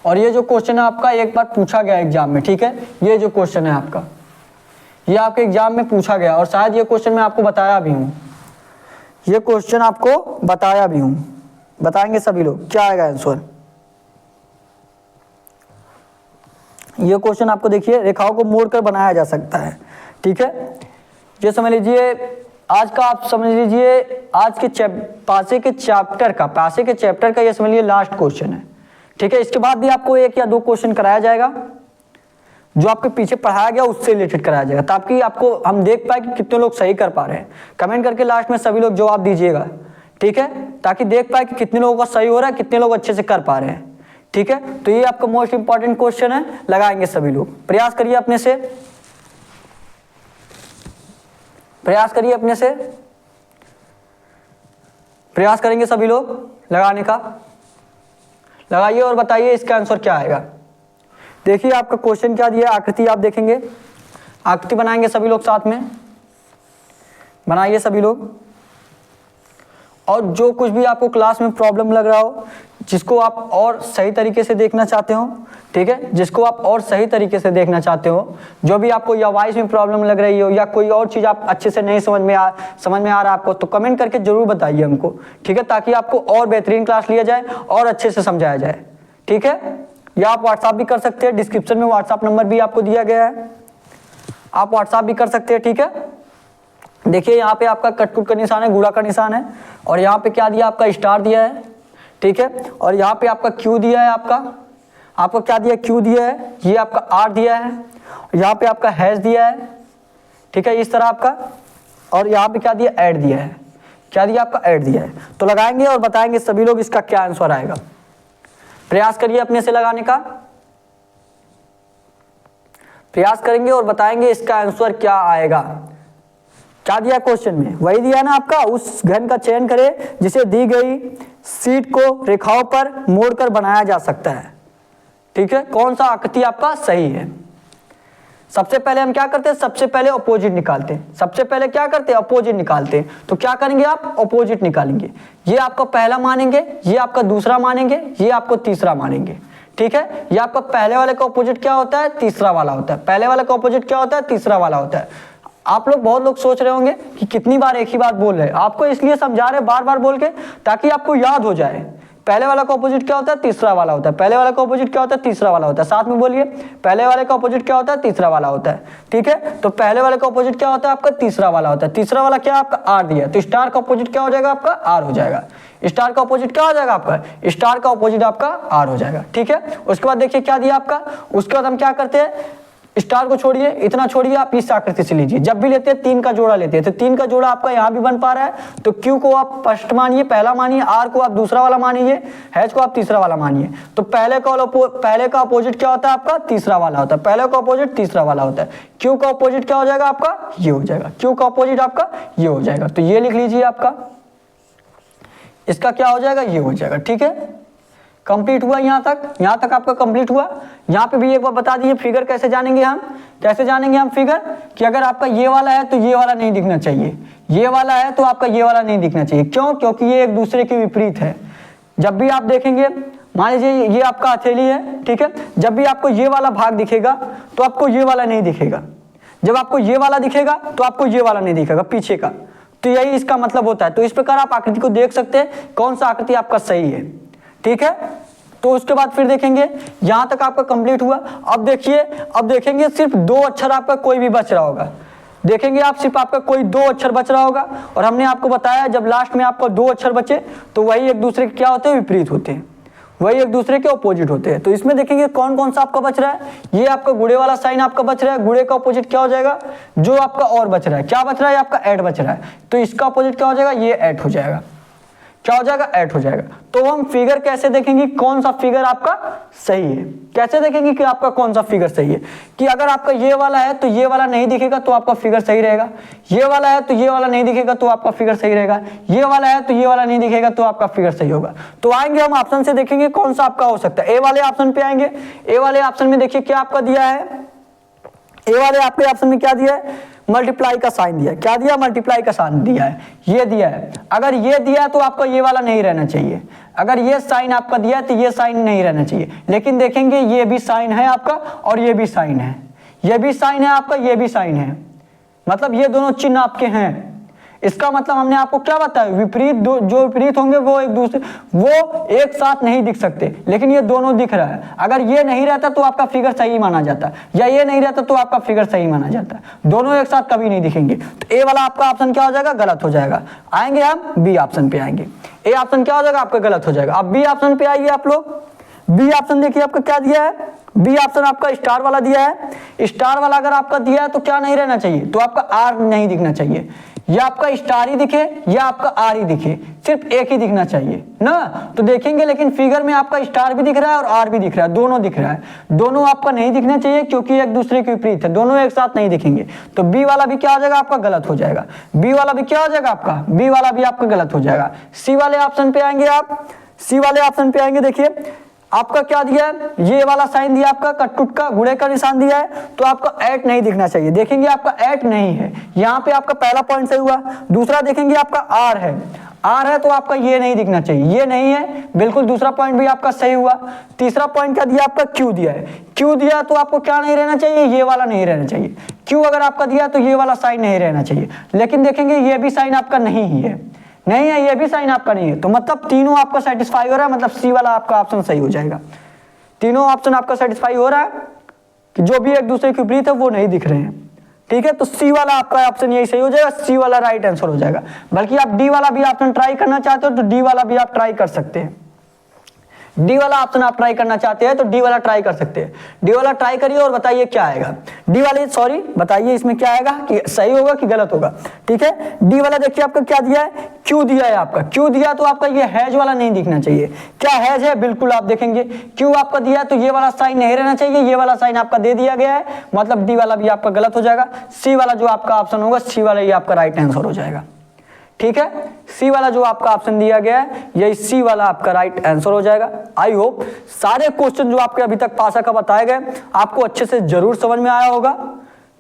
और ये जो क्वेश्चन है आपका एक बार पूछा गया एग्जाम में। ठीक है, ये जो क्वेश्चन है आपका, ये आपके एग्जाम में पूछा गया और शायद ये क्वेश्चन मैं आपको बताया भी हूँ, ये क्वेश्चन आपको बताया भी हूँ। बताएंगे सभी लोग क्या आएगा आंसर। ये क्वेश्चन आपको देखिए, रेखाओं को मोड़कर बनाया जा सकता है। ठीक है, ये समझ लीजिए आज का, आप समझ लीजिए आज के पासे के चैप्टर का ये समझ लीजिए लास्ट क्वेश्चन है। ठीक है, इसके बाद भी आपको 1 या 2 क्वेश्चन कराया जाएगा जो आपके पीछे पढ़ाया गया उससे रिलेटेड कराया जाएगा, ताकि आपको हम देख पाए कि कितने लोग सही कर पा रहे हैं। कमेंट करके लास्ट में सभी लोग जवाब दीजिएगा। ठीक है, ताकि देख पाए कि कितने लोगों का सही हो रहा है, कितने लोग अच्छे से कर पा रहे हैं। ठीक है, तो ये आपका मोस्ट इंपॉर्टेंट क्वेश्चन है, लगाएंगे सभी लोग। प्रयास करिए अपने से, प्रयास करिए अपने से, प्रयास करेंगे सभी लोग लगाने का। लगाइए और बताइए इसका आंसर क्या आएगा। देखिए आपका क्वेश्चन क्या दिया, आकृति आप देखेंगे, आकृति बनाएंगे सभी लोग, साथ में बनाइए सभी लोग। और जो कुछ भी आपको क्लास में प्रॉब्लम लग रहा हो, जिसको आप और सही तरीके से देखना चाहते हो, ठीक है, जिसको आप और सही तरीके से देखना चाहते हो, जो भी आपको या वॉइस में प्रॉब्लम लग रही हो या कोई और चीज़ आप अच्छे से नहीं समझ में आ रहा है आपको, तो कमेंट करके जरूर बताइए हमको। ठीक है, ताकि आपको और बेहतरीन क्लास लिया जाए और अच्छे से समझाया जाए। ठीक है, या आप व्हाट्सअप भी कर सकते हैं, डिस्क्रिप्शन में व्हाट्सअप नंबर भी आपको दिया गया है, आप व्हाट्सअप भी कर सकते हैं। ठीक है, देखिए यहाँ पे आपका कटकुट का निशान है, गुड़ा का निशान है, और यहाँ पे क्या दिया, आपका स्टार दिया है। ठीक है, और यहाँ पे आपका क्यू दिया है, आपका क्या दिया, क्यू दिया है, ये आपका आर दिया है, यहाँ पे आपका हैश दिया है। ठीक है, इस तरह आपका, और यहाँ पे क्या दिया, ऐड दिया है, क्या दिया, आपका ऐड दिया है। तो लगाएंगे और बताएंगे सभी लोग इसका क्या आंसर आएगा। प्रयास करिए अपने से लगाने का, प्रयास करेंगे और बताएंगे इसका आंसर क्या आएगा। क्या दिया क्वेश्चन में, वही दिया ना आपका, उस घन का चयन करें जिसे दी गई शीट को रेखाओं पर मोड़कर बनाया जा सकता है। ठीक है, कौन सा आकृति आपका सही है। सबसे पहले हम क्या करते हैं, सबसे पहले अपोजिट निकालते हैं, सबसे पहले क्या करते हैं, अपोजिट निकालते हैं। तो क्या करेंगे आप, अपोजिट निकालेंगे, ये आपका पहला मानेंगे, ये आपका दूसरा मानेंगे, ये आपको तीसरा मानेंगे। ठीक है, ये आपका पहले वाले का अपोजिट क्या होता है, तीसरा वाला होता है, पहले वाले का अपोजिट क्या होता है, तीसरा वाला होता है। आप लोग, बहुत लोग सोच रहे होंगे कि कितनी बार एक ही बात बोल रहे हैं, आपको इसलिए समझा रहे बार बार बोल के, ताकि आपको याद हो जाए। पहले वाला का अपोजिट क्या होता है, तीसरा वाला होता है, पहले वाला का अपोजिट क्या होता है, तीसरा वाला होता है। साथ में बोलिए, पहले वाले का अपोजिट क्या होता है, तीसरा वाला होता है। ठीक है, तो पहले वाले का अपोजिट क्या होता है, आपका तीसरा वाला होता है। तीसरा वाला क्या, आपका आर दिया है, तो स्टार का अपोजिट क्या हो जाएगा, आपका आर हो जाएगा। स्टार का अपोजिट क्या हो जाएगा, आपका स्टार का अपोजिट आपका आर हो जाएगा। ठीक है, उसके बाद देखिए क्या दिया आपका, उसके बाद हम क्या करते हैं, स्टार को छोड़िए, इतना छोड़िए, आप इस आकृति से लीजिए। जब भी लेते हैं 3 का जोड़ा लेते हैं, तो 3 का जोड़ा आपका यहाँ भी बन पा रहा है, तो Q को आप फर्स्ट मानिए, पहला मानिए, R को आप दूसरा वाला मानिए, H को आप तीसरा वाला मानिए। तो पहले का अपोजिट क्या होता है आपका? तीसरा वाला होता है। पहले का अपोजिट तीसरा वाला होता है। Q का अपोजिट क्या हो जाएगा आपका? ये हो जाएगा। Q का अपोजिट आपका ये हो जाएगा। तो ये लिख लीजिए, आपका इसका क्या हो जाएगा? ये हो जाएगा। ठीक है, कंप्लीट हुआ यहाँ तक आपका कंप्लीट हुआ। यहाँ पे भी एक बार बता दीजिए, फिगर कैसे जानेंगे हम? कैसे जानेंगे हम फिगर? कि अगर आपका ये वाला है तो ये वाला नहीं दिखना चाहिए, ये वाला है तो आपका ये वाला नहीं दिखना चाहिए। क्यों? क्योंकि ये एक दूसरे के विपरीत है। जब भी आप देखेंगे, मान लीजिए ये आपका हथेली है, ठीक है, जब भी आपको ये वाला भाग दिखेगा तो आपको ये वाला नहीं दिखेगा। जब आपको ये वाला दिखेगा तो आपको ये वाला नहीं दिखेगा पीछे का। तो यही इसका मतलब होता है। तो इस प्रकार आप आकृति को देख सकते हैं कौन सा आकृति आपका सही है। ठीक है, तो उसके बाद फिर देखेंगे, यहां तक आपका कंप्लीट हुआ। अब देखिए, अब देखेंगे सिर्फ 2 अक्षर आपका कोई भी बच रहा होगा। देखेंगे आप, सिर्फ आपका कोई 2 अक्षर बच रहा होगा। और हमने आपको बताया जब लास्ट में आपका 2 अक्षर बचे तो वही एक दूसरे के क्या होते हैं? विपरीत होते हैं, वही एक दूसरे के ऑपोजिट होते हैं। तो इसमें देखेंगे कौन कौन सा आपका बच रहा है। ये आपका गुड़े वाला साइन आपका बच रहा है। गुड़े का ऑपोजिट क्या हो जाएगा? जो आपका और बच रहा है, क्या बच रहा है? आपका ऐट बच रहा है। तो इसका ऑपोजिट क्या हो जाएगा? ये ऐट हो जाएगा। क्या हो जाएगा? ऐट हो जाएगा। तो हम फिगर कैसे देखेंगे कौन सा फिगर आपका सही है? कैसे देखेंगे कि आपका कौन सा फिगर सही है? कि अगर आपका ये वाला है तो ये वाला नहीं दिखेगा तो आपका फिगर सही रहेगा, ये वाला है तो ये वाला नहीं दिखेगा तो आपका फिगर सही रहेगा, ये वाला है तो ये वाला नहीं दिखेगा तो आपका फिगर सही होगा। तो आएंगे हम ऑप्शन से, देखेंगे कौन सा आपका हो सकता है। ए वाले ऑप्शन पे आएंगे। ए वाले ऑप्शन में देखिए क्या आपका दिया है। ए वाले आपके ऑप्शन में क्या दिया है? मल्टीप्लाई का साइन दिया है। क्या दिया? मल्टीप्लाई का साइन दिया है। ये दिया है। अगर ये दिया है तो आपका ये वाला नहीं रहना चाहिए। अगर ये साइन आपका दिया है तो ये साइन नहीं रहना चाहिए। लेकिन देखेंगे ये भी साइन है आपका और ये भी साइन है, ये भी साइन है आपका, ये भी साइन है, मतलब ये दोनों चिन्ह आपके हैं। इसका मतलब हमने आपको क्या बताया? विपरीत जो विपरीत होंगे वो एक साथ नहीं दिख सकते, लेकिन ये दोनों दिख रहा है। अगर ये नहीं रहता तो आपका फिगर सही माना जाता, या ये नहीं रहता तो आपका फिगर सही माना जाता। दोनों एक साथ कभी नहीं दिखेंगे। तो ए वाला आपका ऑप्शन क्या हो जाएगा? गलत हो जाएगा। आएंगे हम बी ऑप्शन पे आएंगे। ए ऑप्शन क्या हो जाएगा? आपका गलत हो जाएगा। अब बी ऑप्शन पे आइए आप लोग। बी ऑप्शन देखिए आपका क्या दिया है। बी ऑप्शन आपका स्टार वाला दिया है। स्टार वाला अगर आपका दिया है तो क्या नहीं रहना चाहिए? तो आपका आर नहीं दिखना चाहिए। या आपका स्टार ही दिखे या आपका आर ही दिखे, सिर्फ एक ही दिखना चाहिए ना। तो देखेंगे, लेकिन फिगर में आपका स्टार भी दिख रहा है और आर भी दिख रहा है, दोनों दिख रहा है। दोनों आपका नहीं दिखना चाहिए क्योंकि एक दूसरे के विपरीत है, दोनों एक साथ नहीं दिखेंगे। तो बी वाला भी क्या हो जाएगा? आपका गलत हो जाएगा। बी वाला भी क्या हो जाएगा? आपका बी वाला भी आपका गलत हो जाएगा। सी वाले ऑप्शन पे आएंगे आप। सी वाले ऑप्शन पे आएंगे, देखिए आपका क्या दिया है? ये वाला साइन दिया आपका, कटकुट का गुणे का निशान दिया है, तो आपका ऐट नहीं दिखना चाहिए। देखेंगे आपका ऐट नहीं है, यहाँ पे आपका पहला पॉइंट सही हुआ। दूसरा देखेंगे आपका आर है, आर है तो आपका ये नहीं दिखना चाहिए, ये नहीं है, बिल्कुल दूसरा पॉइंट भी आपका सही हुआ। तीसरा पॉइंट क्या दिया? आपका क्यू दिया है। क्यू दिया तो आपको क्या नहीं रहना चाहिए? ये वाला नहीं रहना चाहिए। क्यू अगर आपका दिया तो ये वाला साइन नहीं रहना चाहिए। लेकिन देखेंगे ये भी साइन आपका नहीं ही है, नहीं है, ये भी साइन आपका नहीं है। तो मतलब तीनों आपका सेटिस्फाई हो रहा है, मतलब सी वाला आपका ऑप्शन सही हो जाएगा। तीनों ऑप्शन आपका सेटिस्फाई हो रहा है कि जो भी एक दूसरे के विपरीत है वो नहीं दिख रहे हैं। ठीक है, तो सी वाला आपका ऑप्शन यही सही हो जाएगा, सी वाला राइट आंसर हो जाएगा। बल्कि आप डी वाला भी ऑप्शन ट्राई करना चाहते हो तो डी वाला भी आप ट्राई कर सकते हैं। डी वाला ऑप्शन आप ट्राई करना चाहते हैं तो डी वाला ट्राई कर सकते हैं। डी वाला ट्राई करिए और बताइए क्या आएगा। डी वाले सॉरी बताइए इसमें क्या आएगा, कि सही होगा कि गलत होगा। ठीक है, डी वाला देखिए आपका क्या दिया है? क्यू दिया है आपका। क्यू दिया तो आपका ये हैज वाला नहीं दिखना चाहिए। क्या हैज है? बिल्कुल आप देखेंगे क्यू आपका दिया तो ये वाला साइन नहीं रहना चाहिए, ये वाला साइन आपका दे दिया गया है, मतलब डी वाला भी आपका गलत हो जाएगा। सी वाला जो आपका ऑप्शन होगा, सी वाला ये आपका राइट आंसर हो जाएगा। ठीक है, सी वाला जो आपका ऑप्शन दिया गया है यही सी वाला आपका राइट आंसर हो जाएगा। आई होप सारे क्वेश्चन जो आपके अभी तक पासा का बताए गए आपको अच्छे से जरूर समझ में आया होगा।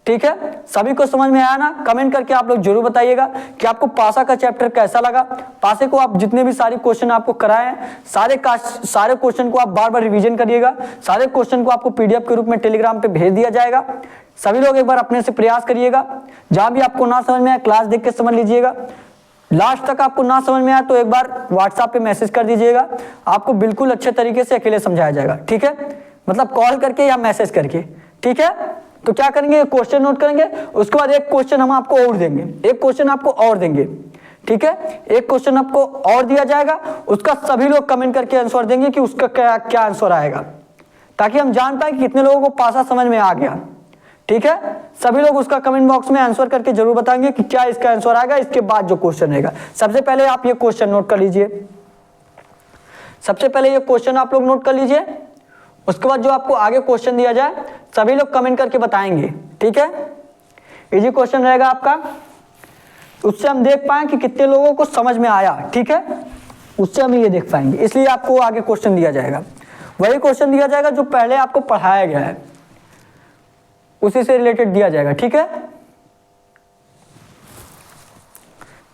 ठीक है, सभी को समझ में आया ना? कमेंट करके आप लोग जरूर बताइएगा कि आपको पासा का चैप्टर कैसा लगा। पासे को आप जितने भी सारे क्वेश्चन आपको कराए हैं सारे क्वेश्चन को आप बार बार रिवीजन करिएगा। सारे क्वेश्चन को आपको पीडीएफ के रूप में टेलीग्राम पे भेज दिया जाएगा। सभी लोग एक बार अपने से प्रयास करिएगा। जहां भी आपको ना समझ में आए क्लास देख के समझ लीजिएगा। लास्ट तक आपको ना समझ में आया तो एक बार व्हाट्सएप पे मैसेज कर दीजिएगा, आपको बिल्कुल अच्छे तरीके से अकेले समझाया जाएगा। ठीक है, मतलब कॉल करके या मैसेज करके। ठीक है, तो क्या करेंगे? क्वेश्चन नोट करेंगे, उसके बाद एक क्वेश्चन हम आपको और देंगे, एक क्वेश्चन आपको और देंगे। ठीक है, एक क्वेश्चन आपको और दिया जाएगा, उसका सभी लोग कमेंट करके आंसर देंगे कि उसका क्या क्या आंसर आएगा, ताकि हम जान पाए कि कितने लोगों को पासा समझ में आ गया। ठीक है, सभी लोग उसका कमेंट बॉक्स में आंसर करके जरूर बताएंगे कि क्या इसका आंसर आएगा। इसके बाद जो क्वेश्चन रहेगा, सबसे पहले आप ये क्वेश्चन नोट कर लीजिए, सबसे पहले ये क्वेश्चन आप लोग नोट कर लीजिए। उसके बाद जो आपको आगे क्वेश्चन दिया जाए सभी लोग कमेंट करके बताएंगे, ठीक है। इजी क्वेश्चन रहेगा आपका, उससे हम देख पाए कि कितने लोगों को समझ में आया, ठीक है, उससे हम ये देख पाएंगे। इसलिए आपको आगे क्वेश्चन दिया जाएगा, वही क्वेश्चन दिया जाएगा जो पहले आपको पढ़ाया गया है, उसी से रिलेटेड दिया जाएगा, ठीक है।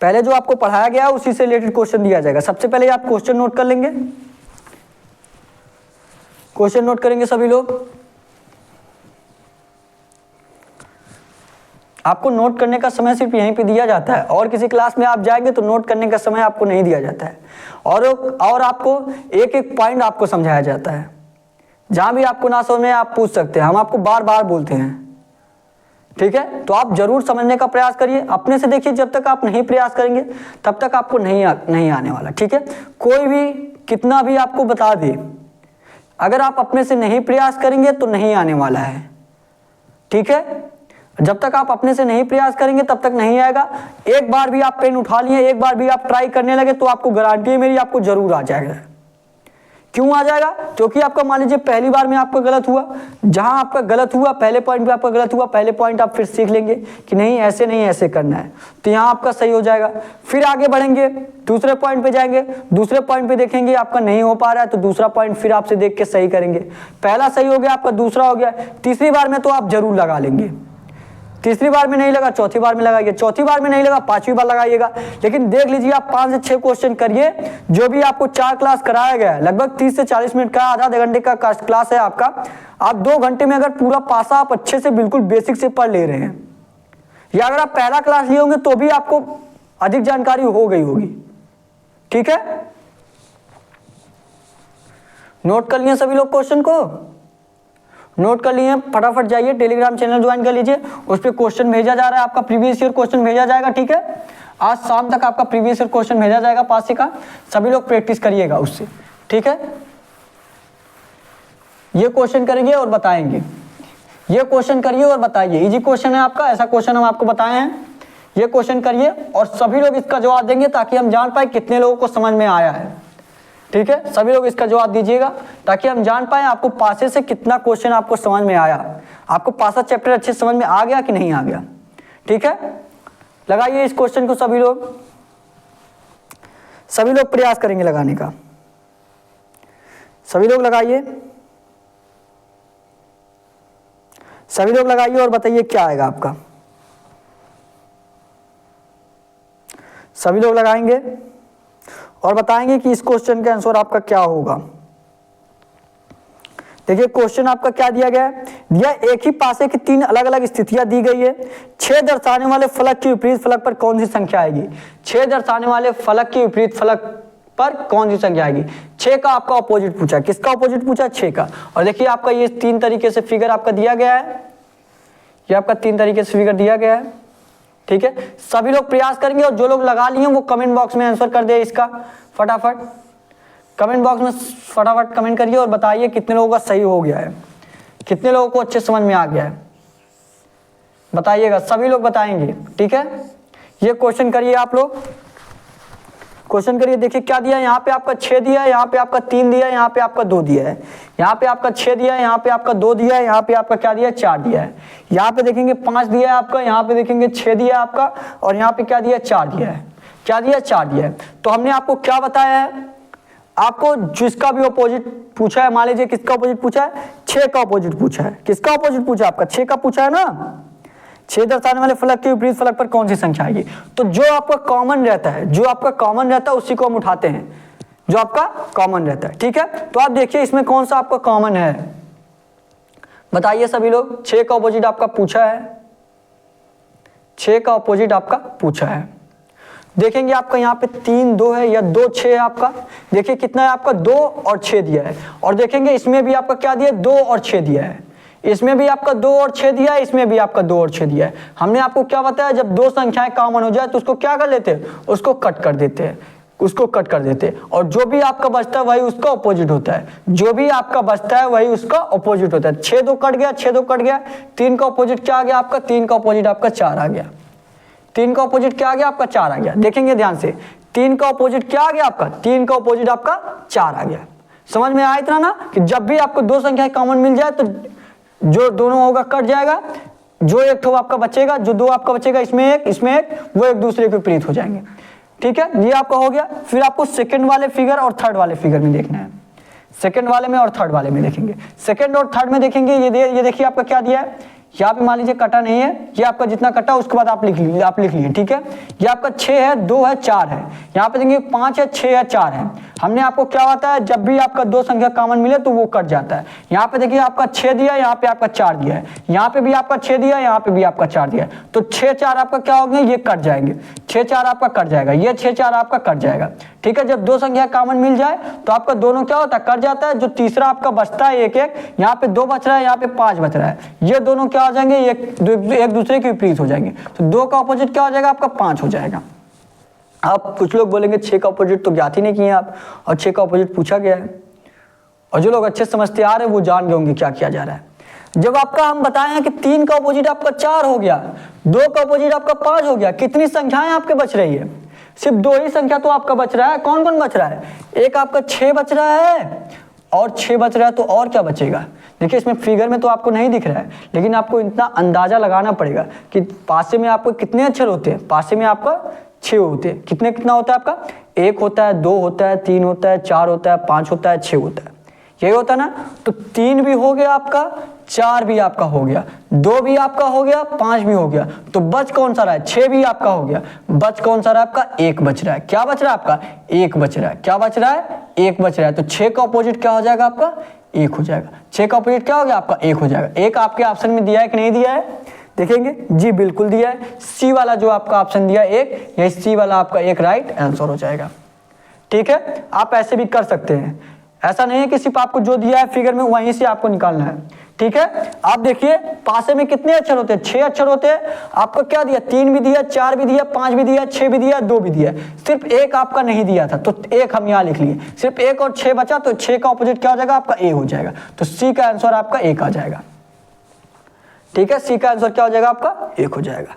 पहले जो आपको पढ़ाया गया है उसी से रिलेटेड क्वेश्चन दिया जाएगा। सबसे पहले आप क्वेश्चन नोट कर लेंगे, क्वेश्चन नोट करेंगे सभी लोग। आपको नोट करने का समय सिर्फ यहीं पे दिया जाता है, और किसी क्लास में आप जाएंगे तो नोट करने का समय आपको नहीं दिया जाता है, और आपको एक एक पॉइंट आपको समझाया जाता है। जहां भी आपको ना समझ में आप पूछ सकते हैं, हम आपको बार बार बोलते हैं, ठीक है। तो आप जरूर समझने का प्रयास करिए, अपने से देखिए, जब तक आप नहीं प्रयास करेंगे तब तक आपको नहीं आने वाला, ठीक है। कोई भी कितना भी आपको बता दे, अगर आप अपने से नहीं प्रयास करेंगे तो नहीं आने वाला है, ठीक है। जब तक आप अपने से नहीं प्रयास करेंगे तब तक नहीं आएगा। एक बार भी आप पेन उठा लिए, एक बार भी आप ट्राई करने लगे तो आपको गारंटी है मेरी, आपको जरूर आ जाएगा। क्यों आ जाएगा? क्योंकि आपका मान लीजिए पहली बार में आपका गलत हुआ, जहां आपका गलत हुआ पहले पॉइंट पे आपका गलत हुआ, पहले पॉइंट आप फिर सीख लेंगे कि नहीं ऐसे नहीं ऐसे करना है, तो यहाँ आपका सही हो जाएगा। फिर आगे बढ़ेंगे, दूसरे पॉइंट पे जाएंगे, दूसरे पॉइंट पे देखेंगे आपका नहीं हो पा रहा है तो दूसरा पॉइंट फिर आपसे देख के सही करेंगे। पहला सही हो गया आपका, दूसरा हो गया, तीसरी बार में तो आप जरूर लगा लेंगे। तीसरी बार में नहीं लगा चौथी बार में लगाइए, चौथी बार में नहीं लगा पांचवी बार लगाइएगा। लेकिन देख लीजिए आप 5 से 6 क्वेश्चन करिए, जो भी आपको 4 क्लास कराया गया है, लगभग 30 से 40 मिनट का, आधा घंटे का क्लास है आपका। आप 2 घंटे में अगर पूरा पासा आप अच्छे से बिल्कुल बेसिक से पढ़ ले रहे हैं, या अगर आप पहला क्लास लिए होंगे तो भी आपको अधिक जानकारी हो गई होगी, ठीक है। नोट कर लिए सभी लोग, क्वेश्चन को नोट कर लिए, फटाफट जाइए टेलीग्राम चैनल ज्वाइन कर लीजिए, उस पर क्वेश्चन भेजा जा रहा है, आपका प्रीवियस ईयर क्वेश्चन भेजा जाएगा, ठीक है। आज शाम तक आपका प्रीवियस ईयर क्वेश्चन भेजा जाएगा पासी का, सभी लोग प्रैक्टिस करिएगा उससे, ठीक है। ये क्वेश्चन करेंगे और बताएंगे, ये क्वेश्चन करिए और बताइए, इजी क्वेश्चन है आपका, ऐसा क्वेश्चन हम आपको बताए हैं। ये क्वेश्चन करिए और सभी लोग इसका जवाब देंगे ताकि हम जान पाए कितने लोगों को समझ में आया है, ठीक है। सभी लोग इसका जवाब दीजिएगा ताकि हम जान पाए आपको पासे से कितना क्वेश्चन आपको समझ में आया, आपको पासा चैप्टर अच्छे समझ में आ गया कि नहीं आ गया, ठीक है। लगाइए इस क्वेश्चन को, सभी लोग प्रयास करेंगे लगाने का, सभी लोग लगाइए, सभी लोग लगाइए और बताइए क्या आएगा आपका। सभी लोग लगाएंगे और बताएंगे कि इस क्वेश्चन का आंसर आपका क्या होगा। देखिए क्वेश्चन आपका क्या दिया गया है, दिया एक ही पासे की 3 अलग अलग स्थितियां दी गई है। 6 दर्शाने वाले फलक के विपरीत फलक पर कौन सी संख्या आएगी। 6 दर्शाने वाले फलक के विपरीत फलक पर कौन सी संख्या आएगी। 6 का आपका अपोजिट पूछा, किसका अपोजिट पूछा, 6 का। और देखिए आपका ये 3 तरीके से फिगर आपका दिया गया है, ये आपका 3 तरीके से फिगर दिया गया है, ठीक है। सभी लोग प्रयास करेंगे और जो लोग लगा लिए वो कमेंट बॉक्स में आंसर कर दे इसका, फटाफट कमेंट बॉक्स में फटाफट कमेंट करिए और बताइए कितने लोगों का सही हो गया है, कितने लोगों को अच्छे समझ में आ गया है, बताइएगा, सभी लोग बताएंगे, ठीक है। ये क्वेश्चन करिए आप लोग, क्वेश्चन करिए। देखिए क्या दिया है, यहाँ पे आपका 6 दिया है, यहाँ पे आपका 3 दिया है, यहाँ पे आपका 2 दिया है, यहाँ पे आपका 6 दिया है, यहाँ पे आपका 2 दिया है, यहाँ पे आपका क्या दिया है, 4 दिया है, यहाँ पे देखेंगे 5 दिया है आपका, यहाँ पे देखेंगे 6 दिया है आपका, और यहाँ पे क्या दिया है, 4 दिया है, क्या दिया है, 4 दिया है। तो हमने आपको क्या बताया है, आपको जिसका भी अपोजिट पूछा है, मान लीजिए किसका अपोजिट पूछा है, 6 का अपोजिट पूछा है, किसका अपोजिट पूछा है, आपका 6 का पूछा है ना। 6 दर्शाने वाले फलक के विपरीत फलक पर कौन सी संख्या आएगी। तो जो आपका कॉमन रहता है, जो आपका कॉमन रहता है उसी को हम उठाते हैं, जो आपका कॉमन रहता है, ठीक है। तो आप देखिए इसमें कौन सा आपका कॉमन है, बताइए सभी लोग। 6 का अपोजिट आपका पूछा है, 6 का अपोजिट आपका पूछा है। देखेंगे आपका यहाँ पे 3 2 है या 2 6 है आपका, देखिए कितना है आपका 2 और 6 दिया है। और देखेंगे इसमें भी आपका क्या दिया है, 2 और 6 दिया है, इसमें भी आपका 2 और 6 दिया है, इसमें भी आपका 2 और 6 दिया है। हमने आपको क्या बताया, जब 2 संख्याएं कॉमन हो जाए तो उसको क्या कर लेते हैं, उसको कट कर देते हैं। उसको कट कर देते, और जो भी आपका बचता है वही उसका ऑपोजिट होता है, जो भी आपका बचता है वही उसका ऑपोजिट होता है। 6 2 कट गया, 6 2 कट गया, 3 का ऑपोजिट क्या आ गया आपका, 3 का ऑपोजिट आपका 4 आ गया, 3 का ऑपोजिट क्या आ गया आपका 4 आ गया। देखेंगे ध्यान से, 3 का ऑपोजिट क्या आ गया आपका, 3 का ऑपोजिट आपका 4 आ गया। समझ में आया इतना ना, कि जब भी आपको दो संख्याएं कॉमन मिल जाए तो जो दोनों होगा कट जाएगा, जो एक तो आपका बचेगा, जो 2 आपका बचेगा, इसमें एक, वो एक दूसरे के विपरीत हो जाएंगे। ठीक है, ये आपका हो गया। फिर आपको सेकंड वाले फिगर और थर्ड वाले फिगर में देखना है, सेकंड वाले में और थर्ड वाले में देखेंगे। सेकंड और थर्ड में देखेंगे, ये देखिए आपका क्या दिया है, यहाँ पे मान लीजिए कटा नहीं है, ये आपका जितना कटा उसके बाद आप लिख लीजिए। ठीक है, ये आपका 6 है, 2 है, 4 है, यहाँ पे देखेंगे 5 है, 6 है, 4 है। हमने आपको क्या होता है, जब भी आपका दो संख्या कॉमन मिले तो वो कट जाता है। यहाँ पे देखिए आपका 6 दिया है, यहाँ पे आपका 4 दिया है, यहाँ पे भी आपका 6 दिया है, यहाँ पे भी आपका 4 दिया है, तो 6 4 आपका क्या होंगे, ये कट जाएंगे, 6 4 आपका कट जाएगा, ये 6 4 आपका कट जाएगा। ठीक है, जब दो संख्या कॉमन मिल जाए तो आपका दोनों क्या होता है, कट जाता है। जो तीसरा आपका बचता है 1 1, यहाँ पे 2 बच रहा है, यहाँ पे 5 बच रहा है, ये दोनों क्या हो जाएंगे, एक दूसरे के विपरीत हो जाएंगे, तो 2 का ऑपोजिट क्या हो जाएगा आपका 5 हो जाएगा। आप कुछ लोग बोलेंगे 6 का ऑपोजिट तो ज्ञात ही नहीं किए आप, और 6 का ऑपोजिट पूछा गया है, और जो लोग अच्छे समझते आ रहे हैं वो जान गए होंगे क्या किया जा रहा है। जब आपका हम बताए हैं कि 3 का ऑपोजिट आपका 4 हो गया, 2 का ऑपोजिट आपका 5 हो गया, कितनी संख्याएं आपके बच रही है, सिर्फ 2 ही संख्या तो आपका बच रहा है। कौन कौन बच रहा है, एक आपका 6 बच रहा है, और 6 बच रहा है, तो और क्या बचेगा। देखिए इसमें फिगर में तो आपको नहीं दिख रहा है, लेकिन आपको इतना अंदाजा लगाना पड़ेगा कि पासे में आपको कितने अक्षर होते हैं, पासे में आपका 6 होते हैं, कितना होता है आपका, 1 होता है, 2 होता है, 3 होता है, 4 होता है, 5 होता है, 6 होता है, यही होता है ना। तो 3 भी हो गया आपका, 4 भी आपका हो गया, 2 भी आपका हो गया, 5 भी हो गया, तो बच कौन सा रहा है, 6 भी आपका हो गया, बच कौन सा रहा है आपका, 1 बच रहा है। क्या बच रहा है आपका, 1 बच रहा है। क्या बच रहा है, 1 बच रहा है। तो 6 का ऑपोजिट क्या हो जाएगा आपका, 1 हो जाएगा। 6 का ऑपोजिट क्या हो गया आपका, 1 हो जाएगा। 1 आपके ऑप्शन में दिया है कि नहीं दिया है, देखेंगे जी बिल्कुल दिया है। सी वाला जो आपका ऑप्शन दिया है 1, यही सी वाला आपका 1 राइट आंसर हो जाएगा। ठीक है, आप ऐसे भी कर सकते हैं, ऐसा नहीं है कि सिर्फ आपको जो दिया है फिगर में वहीं से आपको निकालना है। ठीक है, आप देखिए पासे में कितने अक्षर होते हैं, 6 अक्षर होते हैं। आपको क्या दिया, 3 भी दिया, 4 भी दिया, 5 भी दिया, 6 भी दिया, 2 भी दिया, सिर्फ 1 आपका नहीं दिया था, तो 1 हम यहाँ लिख लिए। सिर्फ 1 और 6 बचा, तो 6 का ऑपोजिट क्या हो जाएगा आपका, A हो जाएगा। तो सी का आंसर आपका 1 आ जाएगा। ठीक है, सी का आंसर क्या हो जाएगा आपका, 1 हो जाएगा।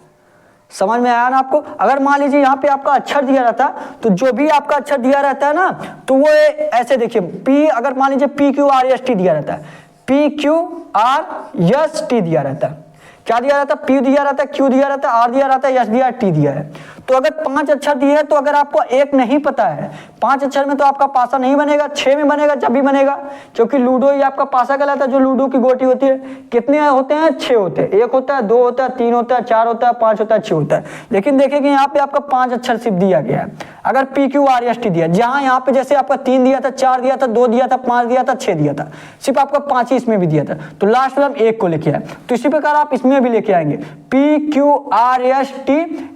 समझ में आया ना आपको। अगर मान लीजिए यहाँ पे आपका अक्षर दिया रहता, तो जो भी आपका अक्षर दिया रहता है ना, तो वो ऐसे देखिए P, अगर मान लीजिए PQRST दिया रहता है, PQRST दिया रहता है, क्या दिया रहता है, P दिया रहता है, Q दिया रहता है, R दिया रहता है, S दिया, T दिया है। तो अगर 5 अक्षर दिए हैं, तो अगर आपको 1 नहीं पता है, 5 अक्षर में तो आपका पासा नहीं बनेगा, 6 में बनेगा जब भी बनेगा, क्योंकि लूडो ही आपका पासा कहलाता है, जो लूडो की गोटी होती है। कितने होते हैं, 6 होते हैं। 1 होता है, 2 होता है, 3 होता है, 4 होता है, 5 होता है, 6 होता है। लेकिन देखिए कि यहाँ पे आपका 5 अक्षर सिर्फ दिया गया है। अगर PQRST दिया, जहाँ यहाँ पे जैसे आपका 3 दिया था, 4 दिया था, 2 दिया था, 5 दिया था, 6 दिया था, सिर्फ आपका 5 ही इसमें भी दिया था, तो लास्ट में हम 1 को लेके आए। तो इसी प्रकार आप इसमें भी लेके आएंगे, PQRST,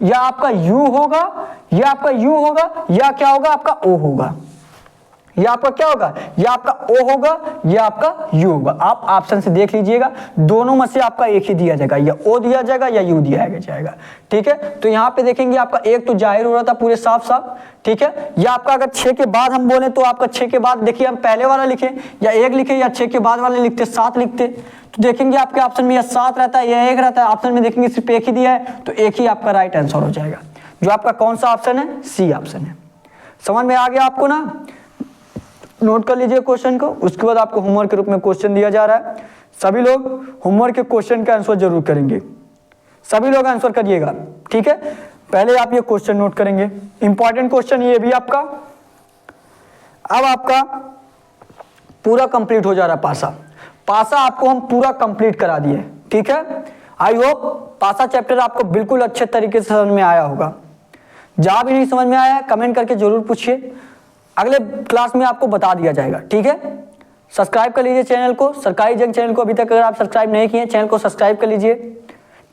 या आपका U होगा, या आपका U होगा, या क्या होगा आपका O होगा, या आपका क्या होगा, या आपका O होगा, या आपका U होगा। आप ऑप्शन से देख लीजिएगा, दोनों में से आपका एक ही दिया जाएगा, या O दिया जाएगा या U दिया जाएगा। ठीक है, तो यहाँ पे देखेंगे आपका 1 तो जाहिर हो रहा था पूरे साफ साफ। ठीक है, या आपका अगर 6 के बाद हम बोले, तो आपका 6 के बाद देखिए हम पहले वाला लिखे, या 1 लिखे, या 6 के बाद वाले लिखते, 7 लिखते, तो देखेंगे आपके ऑप्शन में या 7 रहता है या 1 रहता है। ऑप्शन में देखेंगे सिर्फ 1 ही दिया है, तो 1 ही आपका राइट आंसर हो जाएगा। जो आपका कौन सा ऑप्शन है, सी ऑप्शन है। समझ में आ गया आपको ना। नोट कर लीजिए क्वेश्चन को, उसके बाद आपको होमवर्क के रूप में क्वेश्चन दिया जा रहा है। सभी लोग होमवर्क के क्वेश्चन का आंसर जरूर करेंगे, सभी लोग आंसर करिएगा। ठीक है, पहले आप ये क्वेश्चन नोट करेंगे, इंपॉर्टेंट क्वेश्चन ये भी आपका। अब आपका पूरा कंप्लीट हो जा रहा है पासा आपको हम पूरा कंप्लीट करा दिए। ठीक है, आई होप पासा चैप्टर आपको बिल्कुल अच्छे तरीके से समझ में आया होगा। जहां भी नहीं समझ में आया कमेंट करके जरूर पूछिए, अगले क्लास में आपको बता दिया जाएगा। ठीक है, सब्सक्राइब कर लीजिए चैनल को, सरकारी जंग चैनल को अभी तक अगर आप सब्सक्राइब नहीं किए, चैनल को सब्सक्राइब कर लीजिए,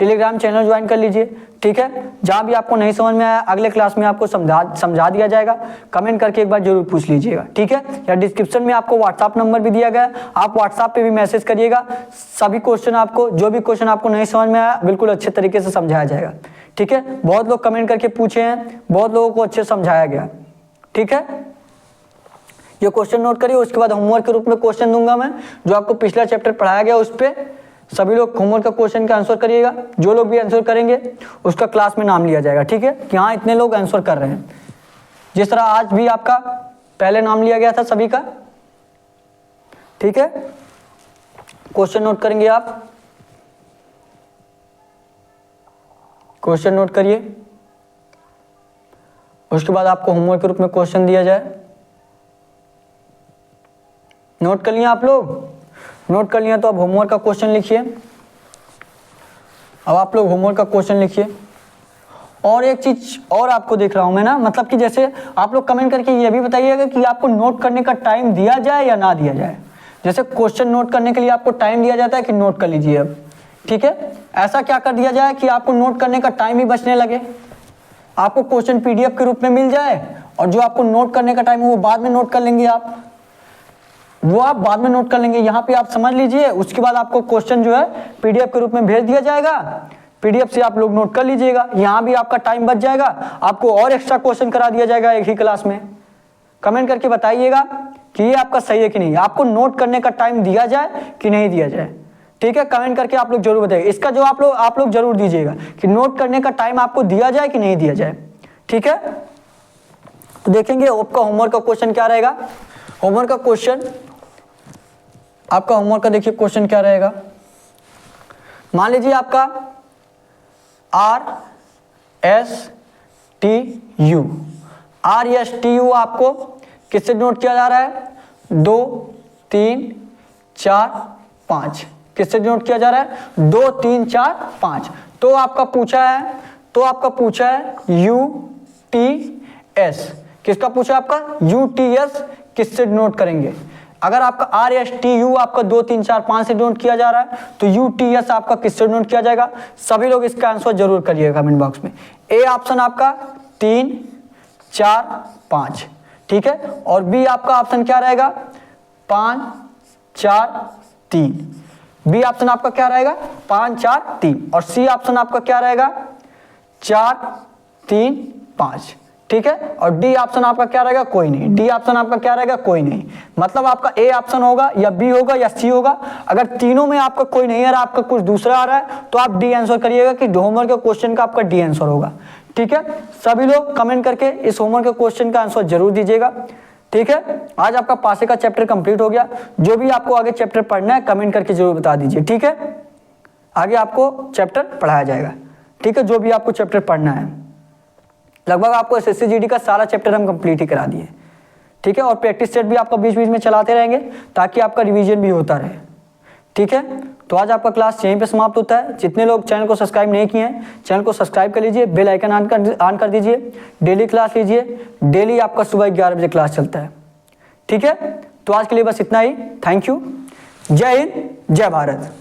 टेलीग्राम चैनल ज्वाइन कर लीजिए। ठीक है, जहां भी आपको नहीं समझ में आया अगले क्लास में आपको समझा दिया जाएगा। कमेंट करके एक बार जरूर पूछ लीजिएगा। ठीक है, या डिस्क्रिप्शन में आपको व्हाट्सएप नंबर भी दिया गया है, आप व्हाट्सएप पे भी मैसेज करिएगा। सभी क्वेश्चन आपको, जो भी क्वेश्चन आपको नहीं समझ में आया, बिल्कुल अच्छे तरीके से समझाया जाएगा। ठीक है, बहुत लोग कमेंट करके पूछे हैं, बहुत लोगों को अच्छे समझाया गया। ठीक है, ये क्वेश्चन नोट करिए। उसके बाद होमवर्क के रूप में क्वेश्चन दूंगा मैं, जो आपको पिछला चैप्टर पढ़ाया गया उस पर सभी लोग होमवर्क का क्वेश्चन का आंसर करिएगा। जो लोग भी आंसर करेंगे उसका क्लास में नाम लिया जाएगा, ठीक है, कि हाँ इतने लोग आंसर कर रहे हैं। जिस तरह आज भी आपका पहले नाम लिया गया था सभी का, ठीक है। क्वेश्चन नोट करेंगे आप, क्वेश्चन नोट करिए। उसके बाद आपको होमवर्क के रूप में क्वेश्चन दिया जाए। नोट कर लिए आप लोग? नोट कर लिया तो अब होमवर्क का क्वेश्चन लिखिए। अब आप लोग होमवर्क का क्वेश्चन लिखिए। और एक चीज और आपको देख रहा हूं मैं ना, मतलब कि जैसे आप लोग कमेंट करके ये भी बताइएगा कि आपको नोट करने का टाइम दिया जाए या ना दिया जाए। जैसे क्वेश्चन नोट करने के लिए आपको टाइम दिया जाता है कि नोट कर लीजिए अब, ठीक है। ऐसा क्या कर दिया जाए कि आपको नोट करने का टाइम ही बचने लगे, आपको क्वेश्चन पीडीएफ के रूप में मिल जाए और जो आपको नोट करने का टाइम है वो बाद में नोट कर लेंगे आप, वो आप बाद में नोट कर लेंगे। यहाँ पे आप समझ लीजिए। उसके बाद आपको क्वेश्चन जो है पीडीएफ के रूप में भेज दिया जाएगा, पीडीएफ से आप लोग नोट कर लीजिएगा। यहाँ भी आपका टाइम बच जाएगा, आपको और एक्स्ट्रा क्वेश्चन करा दिया जाएगा एक ही क्लास में। कमेंट करके बताइएगा कि ये आपका सही है कि नहीं, आपको नोट करने का टाइम दिया जाए कि नहीं दिया जाए, ठीक है। कमेंट करके आप लोग जरूर बताइए। इसका जो आप लोग जरूर दीजिएगा कि नोट करने का टाइम आपको दिया जाए कि नहीं दिया जाए, ठीक है। तो देखेंगे आपका होमवर्क का क्वेश्चन क्या रहेगा। होमवर्क का क्वेश्चन आपका होमवर्क का देखिए क्वेश्चन क्या रहेगा। मान लीजिए आपका RSTU, RSTU आपको किससे नोट किया जा रहा है? 2 3 4 5, किससे नोट किया जा रहा है? 2 3 4 5। तो आपका पूछा है UTS, किसका पूछा आपका? UTS किससे नोट करेंगे? अगर आपका RSTU आपका 2 3 4 5 से नोट किया जा रहा है तो UTS आपका किससे नोट किया जाएगा? सभी लोग इसका आंसर जरूर करिएगा कमेंट बॉक्स में। ए ऑप्शन आपका 3 4 5, ठीक है। और बी आपका ऑप्शन क्या रहेगा? 5 4 3। बी ऑप्शन आपका क्या रहेगा? 5 4 3। और सी ऑप्शन आपका क्या रहेगा? 4 3 5, ठीक है। और डी ऑप्शन आपका क्या रहेगा? कोई नहीं। डी ऑप्शन आपका क्या रहेगा? कोई नहीं। मतलब आपका ए ऑप्शन होगा या बी होगा या सी होगा। अगर तीनों में आपका कोई नहीं आ रहा, आपका कुछ दूसरा आ रहा है तो आप डी आंसर करिएगा कि होमवर्क के क्वेश्चन का आपका डी आंसर होगा, ठीक है। सभी लोग कमेंट करके इस होमवर्क के क्वेश्चन का आंसर जरूर दीजिएगा, ठीक है। आज आपका पासे का चैप्टर कंप्लीट हो गया। जो भी आपको आगे चैप्टर पढ़ना है कमेंट करके जरूर बता दीजिए, ठीक है। आगे आपको चैप्टर पढ़ाया जाएगा, ठीक है। जो भी आपको चैप्टर पढ़ना है, लगभग आपको एसएससी जीडी का सारा चैप्टर हम कंप्लीट ही करा दिए, ठीक है। और प्रैक्टिस सेट भी आपका बीच बीच में चलाते रहेंगे ताकि आपका रिवीजन भी होता रहे, ठीक है। तो आज आपका क्लास यहीं पे समाप्त होता है। जितने लोग चैनल को सब्सक्राइब नहीं किए हैं चैनल को सब्सक्राइब कर लीजिए, बेल आइकन ऑन कर दीजिए। डेली क्लास लीजिए, डेली आपका सुबह 11 बजे क्लास चलता है, ठीक है। तो आज के लिए बस इतना ही। Thank you. जय हिंद, जय भारत।